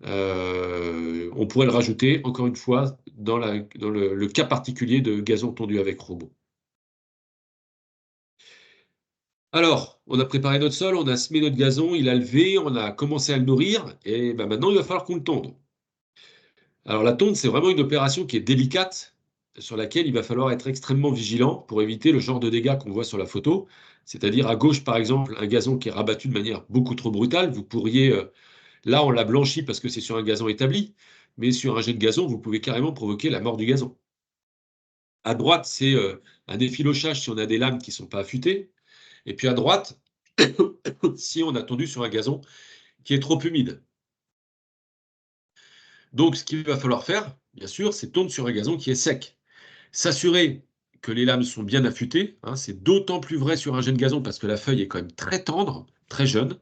On pourrait le rajouter, encore une fois, dans le cas particulier de gazon tondu avec robot. Alors, on a préparé notre sol, on a semé notre gazon, il a levé, on a commencé à le nourrir, et ben maintenant, il va falloir qu'on le tonde. Alors, la tonde, c'est vraiment une opération qui est délicate, sur laquelle il va falloir être extrêmement vigilant pour éviter le genre de dégâts qu'on voit sur la photo. C'est-à-dire, à gauche, par exemple, un gazon qui est rabattu de manière beaucoup trop brutale. Vous pourriez, là, on l'a blanchi parce que c'est sur un gazon établi, mais sur un jet de gazon, vous pouvez carrément provoquer la mort du gazon. À droite, c'est un effilochage si on a des lames qui ne sont pas affûtées. Et puis à droite, si on a tondu sur un gazon qui est trop humide. Donc, ce qu'il va falloir faire, bien sûr, c'est tondre sur un gazon qui est sec. S'assurer que les lames sont bien affûtées. Hein, c'est d'autant plus vrai sur un jeune gazon parce que la feuille est quand même très tendre, très jeune.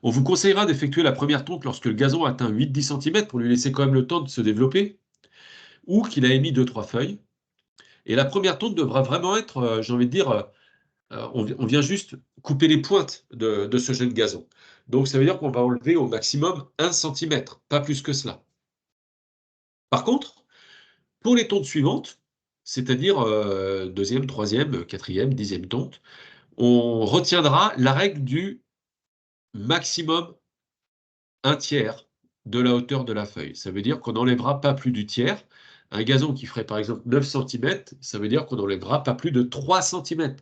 On vous conseillera d'effectuer la première tonte lorsque le gazon atteint 8-10 cm pour lui laisser quand même le temps de se développer, ou qu'il a émis 2-3 feuilles. Et la première tonte devra vraiment être, j'ai envie de dire, on vient juste couper les pointes de ce jeune gazon. Donc ça veut dire qu'on va enlever au maximum 1 cm, pas plus que cela. Par contre, pour les tontes suivantes, c'est-à-dire deuxième, troisième, quatrième, dixième tonte, on retiendra la règle du maximum 1/3 de la hauteur de la feuille. Ça veut dire qu'on n'enlèvera pas plus du tiers. Un gazon qui ferait par exemple 9 cm, ça veut dire qu'on n'enlèvera pas plus de 3 cm.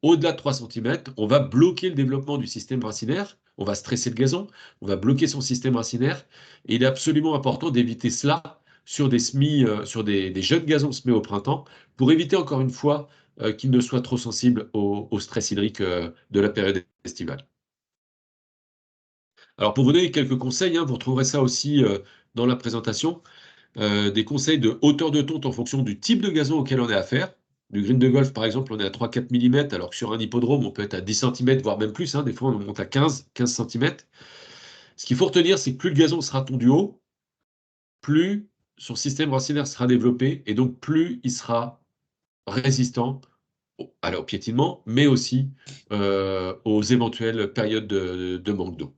Au-delà de 3 cm, on va bloquer le développement du système racinaire, on va stresser le gazon, on va bloquer son système racinaire. Et il est absolument important d'éviter cela sur des semis, sur des jeunes gazons semés au printemps, pour éviter encore une fois qu'ils ne soient trop sensibles au stress hydrique de la période estivale. Alors, pour vous donner quelques conseils, hein, vous retrouverez ça aussi dans la présentation, des conseils de hauteur de tonte en fonction du type de gazon auquel on a affaire. Du green de golf, par exemple, on est à 3-4 mm, alors que sur un hippodrome, on peut être à 10 cm, voire même plus. Hein, des fois, on monte à 15 cm. Ce qu'il faut retenir, c'est que plus le gazon sera tondu haut, plus son système racinaire sera développé, et donc plus il sera résistant au piétinement, mais aussi aux éventuelles périodes de manque d'eau.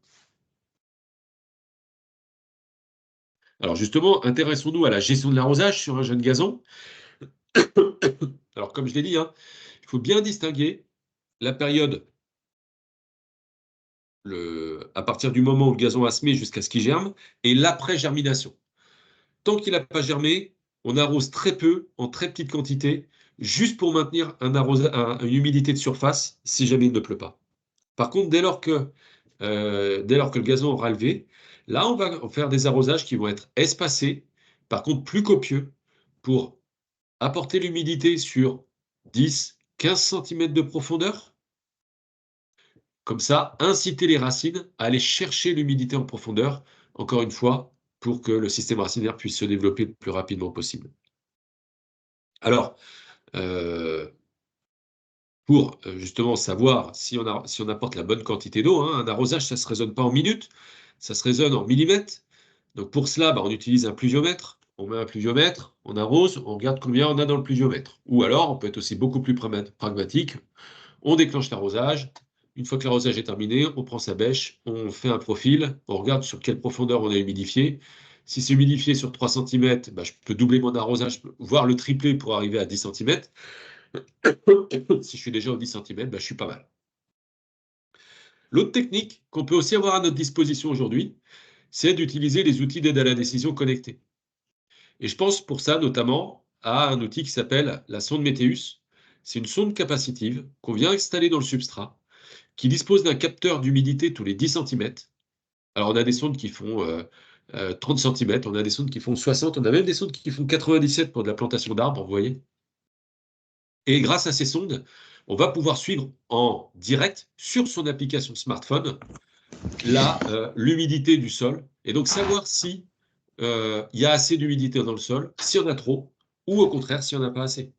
Alors justement, intéressons-nous à la gestion de l'arrosage sur un jeune gazon. Alors comme je l'ai dit, hein, il faut bien distinguer la période à partir du moment où le gazon a semé jusqu'à ce qu'il germe et l'après-germination. Tant qu'il n'a pas germé, on arrose très peu, en très petite quantité, juste pour maintenir une humidité de surface si jamais il ne pleut pas. Par contre, dès lors que le gazon aura levé, là, on va faire des arrosages qui vont être espacés, par contre plus copieux, pour apporter l'humidité sur 10-15 cm de profondeur. Comme ça, inciter les racines à aller chercher l'humidité en profondeur, encore une fois, pour que le système racinaire puisse se développer le plus rapidement possible. Alors, pour justement savoir si on apporte la bonne quantité d'eau, hein, un arrosage, ça ne se raisonne pas en minutes, ça se raisonne en millimètres. Donc pour cela, on utilise un pluviomètre. On met un pluviomètre, on arrose, on regarde combien on a dans le pluviomètre. Ou alors, on peut être aussi beaucoup plus pragmatique. On déclenche l'arrosage. Une fois que l'arrosage est terminé, on prend sa bêche, on fait un profil, on regarde sur quelle profondeur on a humidifié. Si c'est humidifié sur 3 cm, je peux doubler mon arrosage, voire le tripler pour arriver à 10 cm. Si je suis déjà aux 10 cm, je suis pas mal. L'autre technique qu'on peut aussi avoir à notre disposition aujourd'hui, c'est d'utiliser les outils d'aide à la décision connectés. Et je pense pour ça notamment à un outil qui s'appelle la sonde Météus. C'est une sonde capacitive qu'on vient installer dans le substrat, qui dispose d'un capteur d'humidité tous les 10 cm. Alors on a des sondes qui font 30 cm, on a des sondes qui font 60, on a même des sondes qui font 97 pour de la plantation d'arbres, vous voyez. Et grâce à ces sondes, on va pouvoir suivre en direct sur son application smartphone l'humidité du sol et donc savoir si il y a assez d'humidité dans le sol, s'il y en a trop, ou au contraire, s'il n'y en a pas assez.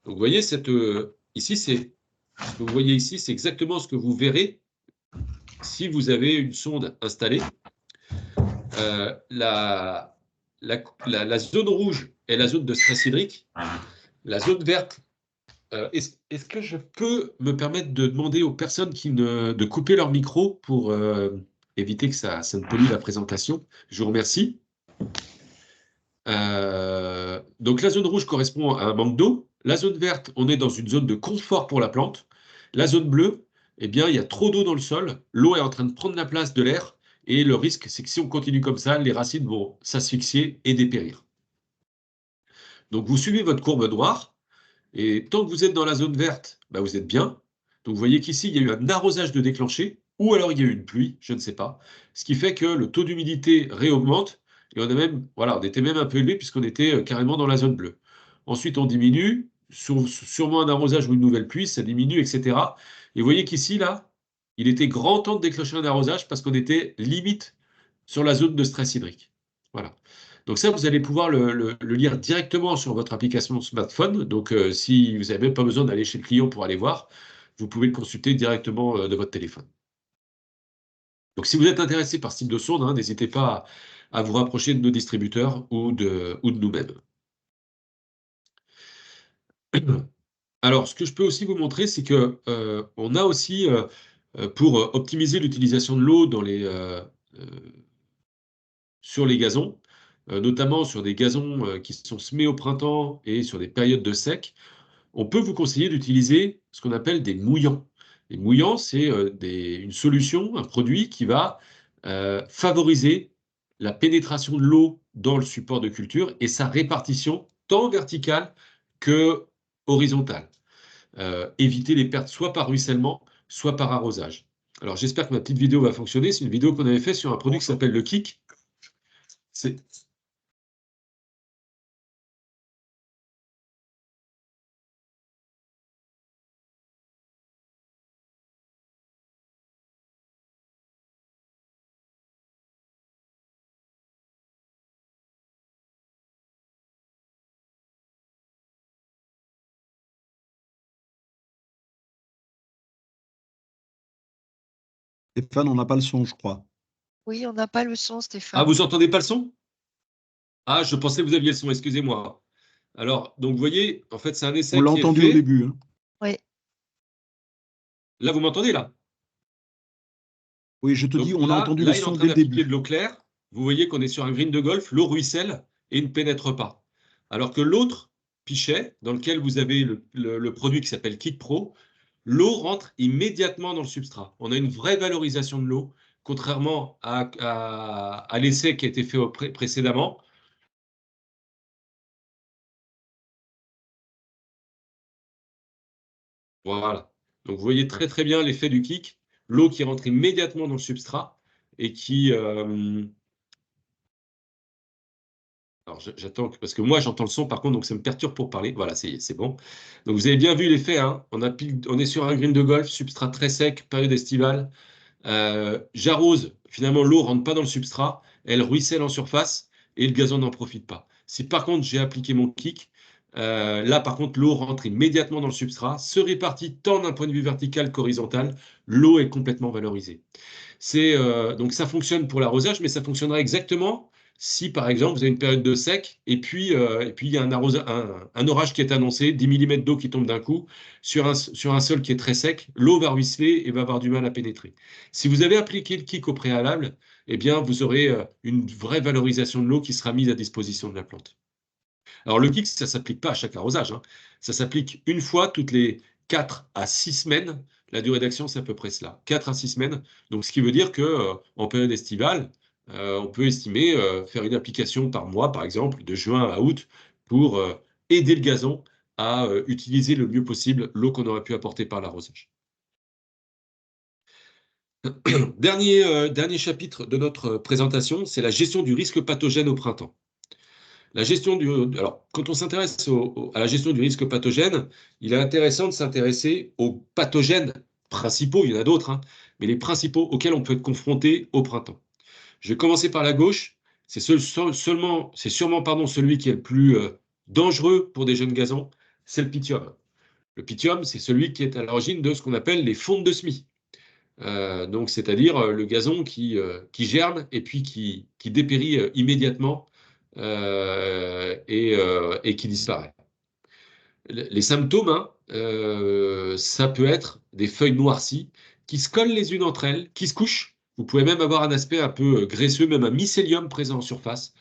Donc vous voyez, ici, ce que vous voyez ici, c'est exactement ce que vous verrez si vous avez une sonde installée. La zone rouge est la zone de stress hydrique. La zone verte, est-ce que je peux me permettre de demander aux personnes de couper leur micro pour éviter que ça ne pollue la présentation? Je vous remercie. Donc la zone rouge correspond à un manque d'eau. La zone verte, on est dans une zone de confort pour la plante. La zone bleue, eh bien, il y a trop d'eau dans le sol. L'eau est en train de prendre la place de l'air. Et le risque, c'est que si on continue comme ça, les racines vont s'asphyxier et dépérir. Donc vous suivez votre courbe noire. Et tant que vous êtes dans la zone verte, vous êtes bien. Donc vous voyez qu'ici, il y a eu un arrosage de déclenché. Ou alors il y a eu une pluie, je ne sais pas. Ce qui fait que le taux d'humidité réaugmente. Et on était même un peu élevé puisqu'on était carrément dans la zone bleue. Ensuite, on diminue, sûrement un arrosage ou une nouvelle pluie, ça diminue, etc. Et vous voyez qu'ici, là, il était grand temps de déclencher un arrosage parce qu'on était limite sur la zone de stress hydrique. Voilà. Donc ça, vous allez pouvoir le lire directement sur votre application smartphone. Donc si vous n'avez même pas besoin d'aller chez le client pour aller voir, vous pouvez le consulter directement de votre téléphone. Donc si vous êtes intéressé par ce type de sonde, hein, n'hésitez pas à vous rapprocher de nos distributeurs ou de nous-mêmes. Alors, ce que je peux aussi vous montrer, c'est que on a aussi, pour optimiser l'utilisation de l'eau sur les gazons, notamment sur des gazons qui sont semés au printemps et sur des périodes de sec, on peut vous conseiller d'utiliser ce qu'on appelle des mouillants. Les mouillants, c'est une solution, un produit qui va favoriser la pénétration de l'eau dans le support de culture et sa répartition tant verticale que horizontale. Éviter les pertes soit par ruissellement, soit par arrosage. Alors j'espère que ma petite vidéo va fonctionner. C'est une vidéo qu'on avait faite sur un produit qui s'appelle le Kik. Stéphane, on n'a pas le son, je crois. Oui, on n'a pas le son, Ah, Stéphane. vous entendez pas le son? Ah, je pensais que vous aviez le son, excusez-moi. Alors, donc vous voyez, en fait, c'est un essai On l'a qui est entendu fait. au début. Hein. Oui. Là, vous m'entendez là? Oui, je te Donc dis, on a entendu là, le il est en son train dès le d'appliquer début. de l'eau claire. Vous voyez qu'on est sur un green de golf, l'eau ruisselle et ne pénètre pas. Alors que l'autre pichet, dans lequel vous avez le produit qui s'appelle Kik Pro, l'eau rentre immédiatement dans le substrat. On a une vraie valorisation de l'eau, contrairement à l'essai qui a été fait précédemment. Voilà. Donc vous voyez très très bien l'effet du kick, l'eau qui rentre immédiatement dans le substrat et qui... Alors j'attends, parce que moi j'entends le son par contre, donc ça me perturbe pour parler. Voilà, c'est bon. Donc vous avez bien vu l'effet, hein. On est sur un green de golf, substrat très sec, période estivale. J'arrose, finalement l'eau rentre pas dans le substrat, elle ruisselle en surface et le gazon n'en profite pas. Si par contre j'ai appliqué mon kick, là par contre l'eau rentre immédiatement dans le substrat, se répartit tant d'un point de vue vertical qu'horizontal, l'eau est complètement valorisée. Donc ça fonctionne pour l'arrosage, mais ça fonctionnera exactement si par exemple vous avez une période de sec et puis il y a un orage qui est annoncé, 10 mm d'eau qui tombe d'un coup sur un sol qui est très sec, l'eau va ruisseler et va avoir du mal à pénétrer. Si vous avez appliqué le kick au préalable, eh bien vous aurez une vraie valorisation de l'eau qui sera mise à disposition de la plante. Alors le kick, ça ne s'applique pas à chaque arrosage, hein. Ça s'applique une fois toutes les 4 à 6 semaines. La durée d'action, c'est à peu près cela, 4 à 6 semaines. Donc ce qui veut dire qu'en période estivale, on peut estimer faire une application par mois, par exemple, de juin à août, pour aider le gazon à utiliser le mieux possible l'eau qu'on aurait pu apporter par l'arrosage. Dernier chapitre de notre présentation, c'est la gestion du risque pathogène au printemps. Alors, quand on s'intéresse à la gestion du risque pathogène, il est intéressant de s'intéresser aux pathogènes principaux, il y en a d'autres, hein, mais les principaux auxquels on peut être confronté au printemps. Je vais commencer par la gauche. C'est sûrement celui qui est le plus dangereux pour des jeunes gazons, c'est le pythium. Le pythium, c'est celui qui est à l'origine de ce qu'on appelle les fontes de semis. Donc, c'est-à-dire le gazon qui germe et puis qui dépérit immédiatement et qui disparaît. Les symptômes, hein, ça peut être des feuilles noircies qui se collent les unes entre elles, qui se couchent. Vous pouvez même avoir un aspect un peu graisseux, même un mycélium présent en surface.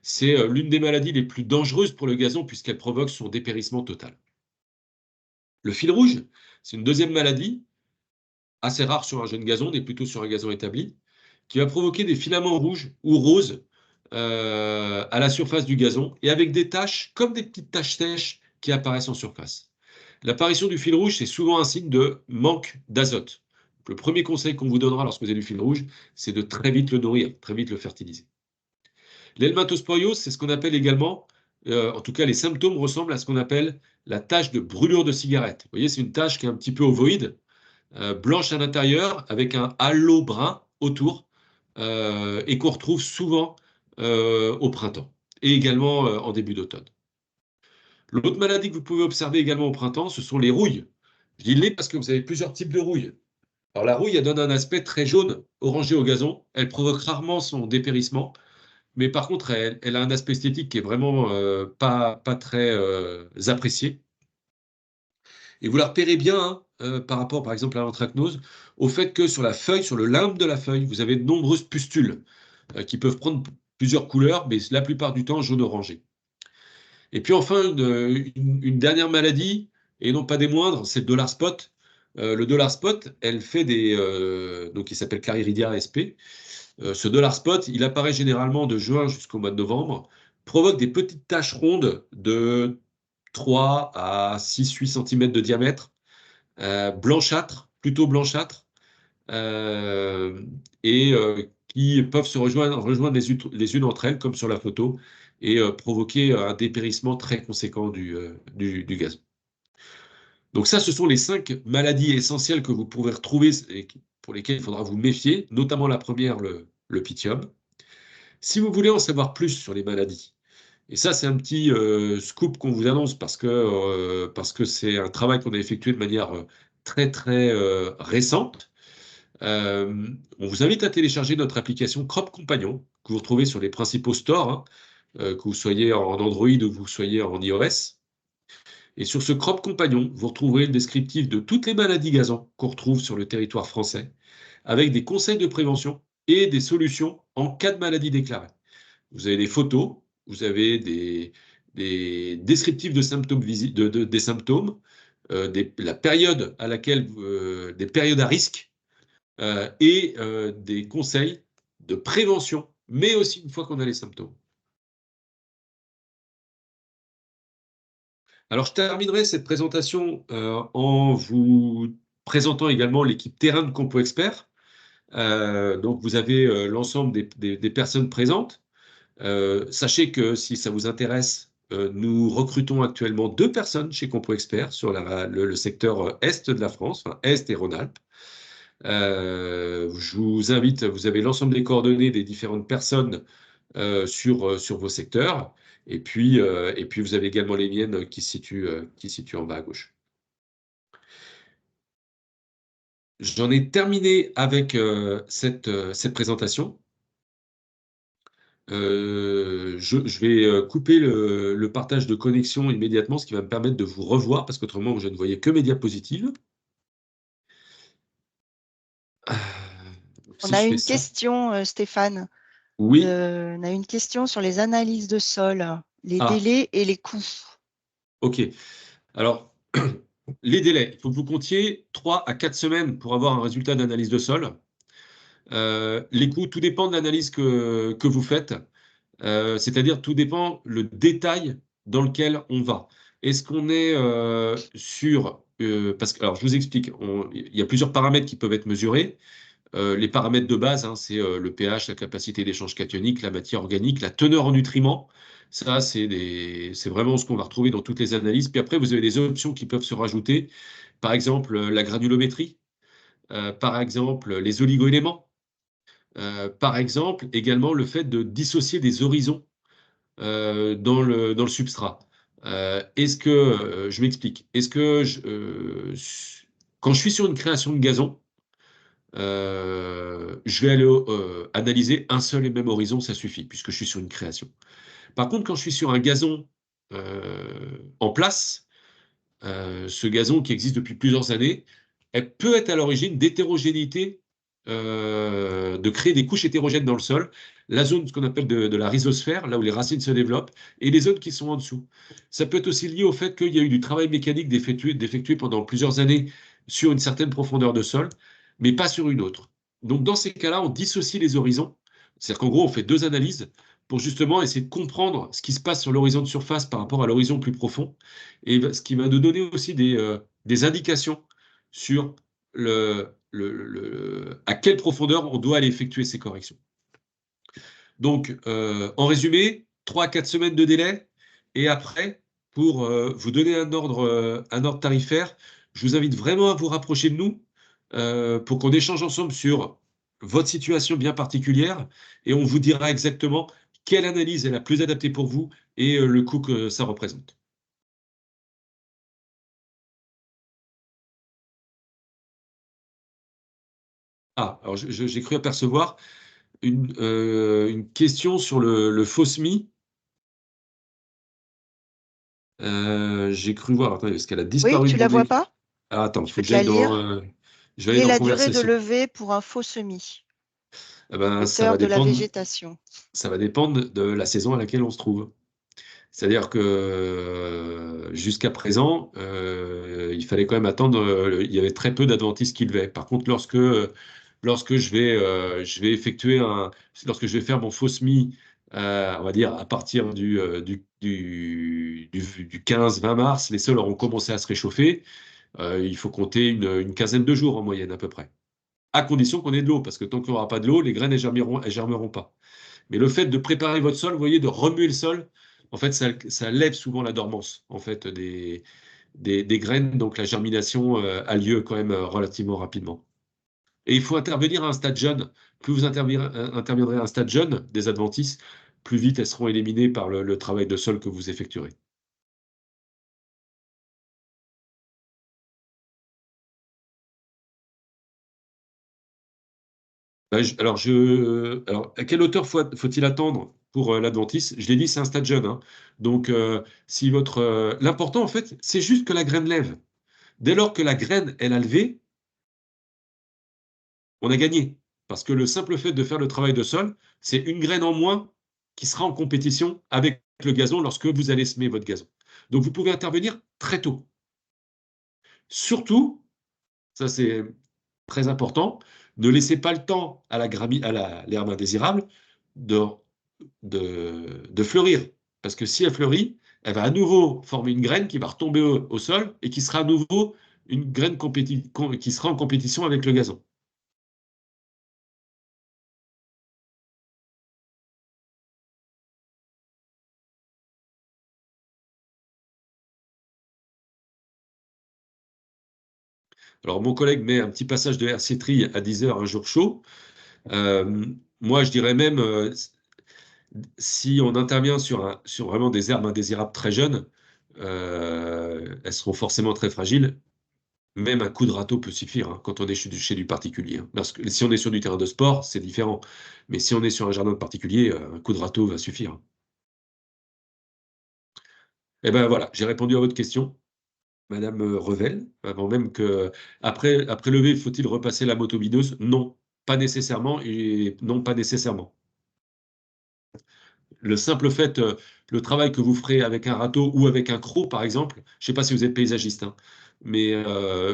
C'est l'une des maladies les plus dangereuses pour le gazon puisqu'elle provoque son dépérissement total. Le fil rouge, c'est une deuxième maladie, assez rare sur un jeune gazon, on est plutôt sur un gazon établi, qui va provoquer des filaments rouges ou roses à la surface du gazon et avec des taches comme des petites taches sèches qui apparaissent en surface. L'apparition du fil rouge, c'est souvent un signe de manque d'azote. Le premier conseil qu'on vous donnera lorsque vous avez du fil rouge, c'est de très vite le nourrir, très vite le fertiliser. L'helminthosporiose, c'est ce qu'on appelle également, en tout cas les symptômes ressemblent à ce qu'on appelle la tache de brûlure de cigarette. Vous voyez, c'est une tache qui est un petit peu ovoïde, blanche à l'intérieur avec un halo brun autour et qu'on retrouve souvent au printemps. et également en début d'automne. L'autre maladie que vous pouvez observer également au printemps, ce sont les rouilles. Je dis les parce que vous avez plusieurs types de rouilles. Alors la rouille, elle donne un aspect très jaune, orangé au gazon. Elle provoque rarement son dépérissement, mais par contre, elle a un aspect esthétique qui est vraiment pas très apprécié. Et vous la repérez bien par rapport, par exemple, à l'anthracnose, au fait que sur la feuille, sur le limbe de la feuille, vous avez de nombreuses pustules qui peuvent prendre plusieurs couleurs, mais la plupart du temps jaune-orangé. Et puis enfin, une dernière maladie, et non pas des moindres, c'est le dollar spot. Le dollar spot, elle fait donc il s'appelle Clariria sp. Ce dollar spot, il apparaît généralement de juin jusqu'au mois de novembre, provoque des petites taches rondes de 3 à 6-8 cm de diamètre, blanchâtres, plutôt blanchâtres, et qui peuvent se rejoindre les unes entre elles, comme sur la photo, et provoquer un dépérissement très conséquent du gazon. Donc ça, ce sont les 5 maladies essentielles que vous pouvez retrouver et pour lesquelles il faudra vous méfier, notamment la première, le pythium. Si vous voulez en savoir plus sur les maladies, et ça c'est un petit scoop qu'on vous annonce parce que c'est un travail qu'on a effectué de manière très très récente, on vous invite à télécharger notre application Crop Compagnon que vous retrouvez sur les principaux stores, hein, que vous soyez en Android ou que vous soyez en iOS. Et sur ce Crop Compagnon, vous retrouverez le descriptif de toutes les maladies gazon qu'on retrouve sur le territoire français, avec des conseils de prévention et des solutions en cas de maladie déclarée. Vous avez des photos, vous avez des descriptifs de symptômes, des symptômes, la période à laquelle, des périodes à risque, et des conseils de prévention, mais aussi une fois qu'on a les symptômes. Alors, je terminerai cette présentation en vous présentant également l'équipe terrain de Compo Expert. Donc, vous avez l'ensemble des personnes présentes. Sachez que si ça vous intéresse, nous recrutons actuellement 2 personnes chez Compo Expert sur le secteur Est de la France, enfin Est et Rhône-Alpes. Je vous invite, vous avez l'ensemble des coordonnées des différentes personnes sur vos secteurs. Et puis vous avez également les miennes qui se situent en bas à gauche. J'en ai terminé avec cette présentation. Je vais couper le partage de connexion immédiatement, ce qui va me permettre de vous revoir, parce qu'autrement, je ne voyais que mes diapositives. On a une question, Stéphane. Oui. On a une question sur les analyses de sol, les délais et les coûts. OK. Alors, les délais, il faut que vous comptiez 3 à 4 semaines pour avoir un résultat d'analyse de sol. Les coûts, tout dépend de l'analyse que vous faites. C'est-à-dire, tout dépend le détail dans lequel on va. Est-ce qu'on est sur... parce que, alors, je vous explique. Il y a plusieurs paramètres qui peuvent être mesurés. Les paramètres de base, hein, c'est le pH, la capacité d'échange cationique, la matière organique, la teneur en nutriments. Ça, c'est vraiment ce qu'on va retrouver dans toutes les analyses. Puis après, vous avez des options qui peuvent se rajouter. Par exemple, la granulométrie. Par exemple, les oligoéléments. Par exemple, également le fait de dissocier des horizons dans le substrat. Je m'explique. Quand je suis sur une création de gazon, je vais aller analyser un seul et même horizon, ça suffit, puisque je suis sur une création. Par contre, quand je suis sur un gazon en place, ce gazon qui existe depuis plusieurs années, elle peut être à l'origine d'hétérogénéité, de créer des couches hétérogènes dans le sol, la zone, ce qu'on appelle de la rhizosphère, là où les racines se développent, et les zones qui sont en dessous. Ça peut être aussi lié au fait qu'il y a eu du travail mécanique d'effectuer pendant plusieurs années sur une certaine profondeur de sol, mais pas sur une autre. Donc dans ces cas-là, on dissocie les horizons, c'est-à-dire qu'en gros, on fait 2 analyses pour justement essayer de comprendre ce qui se passe sur l'horizon de surface par rapport à l'horizon plus profond, et ce qui va nous donner aussi des indications sur à quelle profondeur on doit aller effectuer ces corrections. Donc, en résumé, 3 à 4 semaines de délai, et après, pour vous donner un ordre tarifaire, je vous invite vraiment à vous rapprocher de nous pour qu'on échange ensemble sur votre situation bien particulière, et on vous dira exactement quelle analyse est la plus adaptée pour vous et le coût que ça représente. Ah, alors j'ai cru apercevoir une question sur le FOSMI. J'ai cru voir, attendez, parce qu'elle a Oui, disparu tu de la mon vois écran. pas? Ah, attends, il Je faut peux que te la j'aille dans, lire. je vais Quelle aller est dans la durée de conversation. levée pour un faux semis? Eh ben, ça va Hauteur de la dépendre, végétation. ça va dépendre de la saison à laquelle on se trouve. C'est-à-dire que jusqu'à présent, il fallait quand même attendre, il y avait très peu d'adventistes qui levaient. Par contre, lorsque je vais effectuer lorsque je vais faire mon faux semis, on va dire à partir du 15-20 mars, les sols auront commencé à se réchauffer. Il faut compter une quinzaine de jours en moyenne à peu près. À condition qu'on ait de l'eau, parce que tant qu'il n'y aura pas de l'eau, les graines elles germeront pas. Mais le fait de préparer votre sol, vous voyez, de remuer le sol, en fait, ça lève souvent la dormance en fait, des graines. Donc la germination a lieu quand même relativement rapidement. Et il faut intervenir à un stade jeune. Plus vous interviendrez à un stade jeune des adventices, plus vite elles seront éliminées par le travail de sol que vous effectuerez. Ben, alors, à quelle hauteur faut-il attendre pour l'adventice? Je l'ai dit, c'est un stade jeune, hein. Donc, si l'important, en fait, c'est juste que la graine lève. Dès lors que la graine, elle a levé, on a gagné. Parce que le simple fait de faire le travail de sol, c'est une graine en moins qui sera en compétition avec le gazon lorsque vous allez semer votre gazon. Donc, vous pouvez intervenir très tôt. Surtout, ça c'est très important, ne laissez pas le temps à l'herbe indésirable de, de fleurir. Parce que si elle fleurit, elle va à nouveau former une graine qui va retomber au sol et qui sera à nouveau une graine qui sera en compétition avec le gazon. Alors, mon collègue met un petit passage de RC Tri à 10 heures un jour chaud. Euh, Moi, je dirais même, si on intervient sur vraiment des herbes indésirables très jeunes, elles seront forcément très fragiles. Même un coup de râteau peut suffire hein, quand on est chez du particulier, hein. Parce que si on est sur du terrain de sport, c'est différent. Mais si on est sur un jardin de particulier, un coup de râteau va suffire. Et ben voilà, j'ai répondu à votre question, Madame Revel, avant même que après lever, faut-il repasser la motobineuse? Non, pas nécessairement et non, pas nécessairement. Le simple fait, le travail que vous ferez avec un râteau ou avec un croc, par exemple, je ne sais pas si vous êtes paysagiste, hein, mais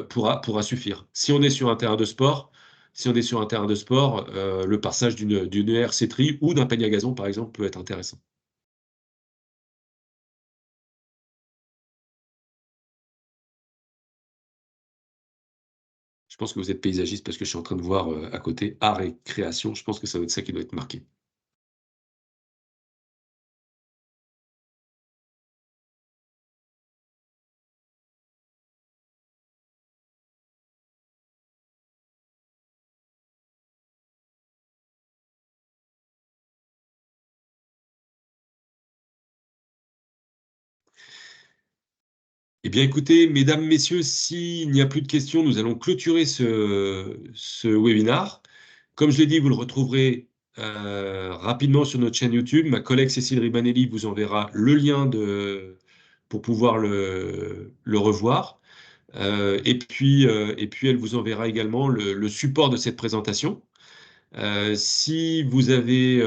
pourra suffire. Si on est sur un terrain de sport, le passage d'une RC Tri ou d'un peigne à gazon, par exemple, peut être intéressant. Je pense que vous êtes paysagiste parce que je suis en train de voir à côté art et création. Je pense que ça doit être ça qui doit être marqué. Eh bien, écoutez, mesdames, messieurs, s'il n'y a plus de questions, nous allons clôturer ce webinaire. Comme je l'ai dit, vous le retrouverez rapidement sur notre chaîne YouTube. Ma collègue Cécile Ribanelli vous enverra le lien pour pouvoir le revoir. Et puis, elle vous enverra également le support de cette présentation. Si vous avez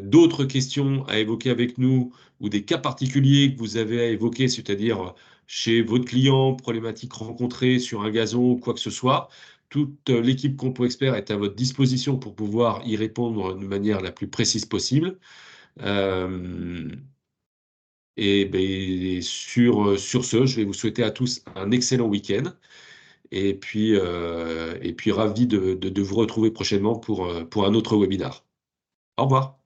d'autres questions à évoquer avec nous ou des cas particuliers que vous avez à évoquer, c'est-à-dire chez votre client, problématiques rencontrées sur un gazon ou quoi que ce soit, toute l'équipe Compo Expert est à votre disposition pour pouvoir y répondre de manière la plus précise possible. Euh, et sur ce, je vais vous souhaiter à tous un excellent week-end. Et puis ravi de vous retrouver prochainement pour un autre webinaire. Au revoir.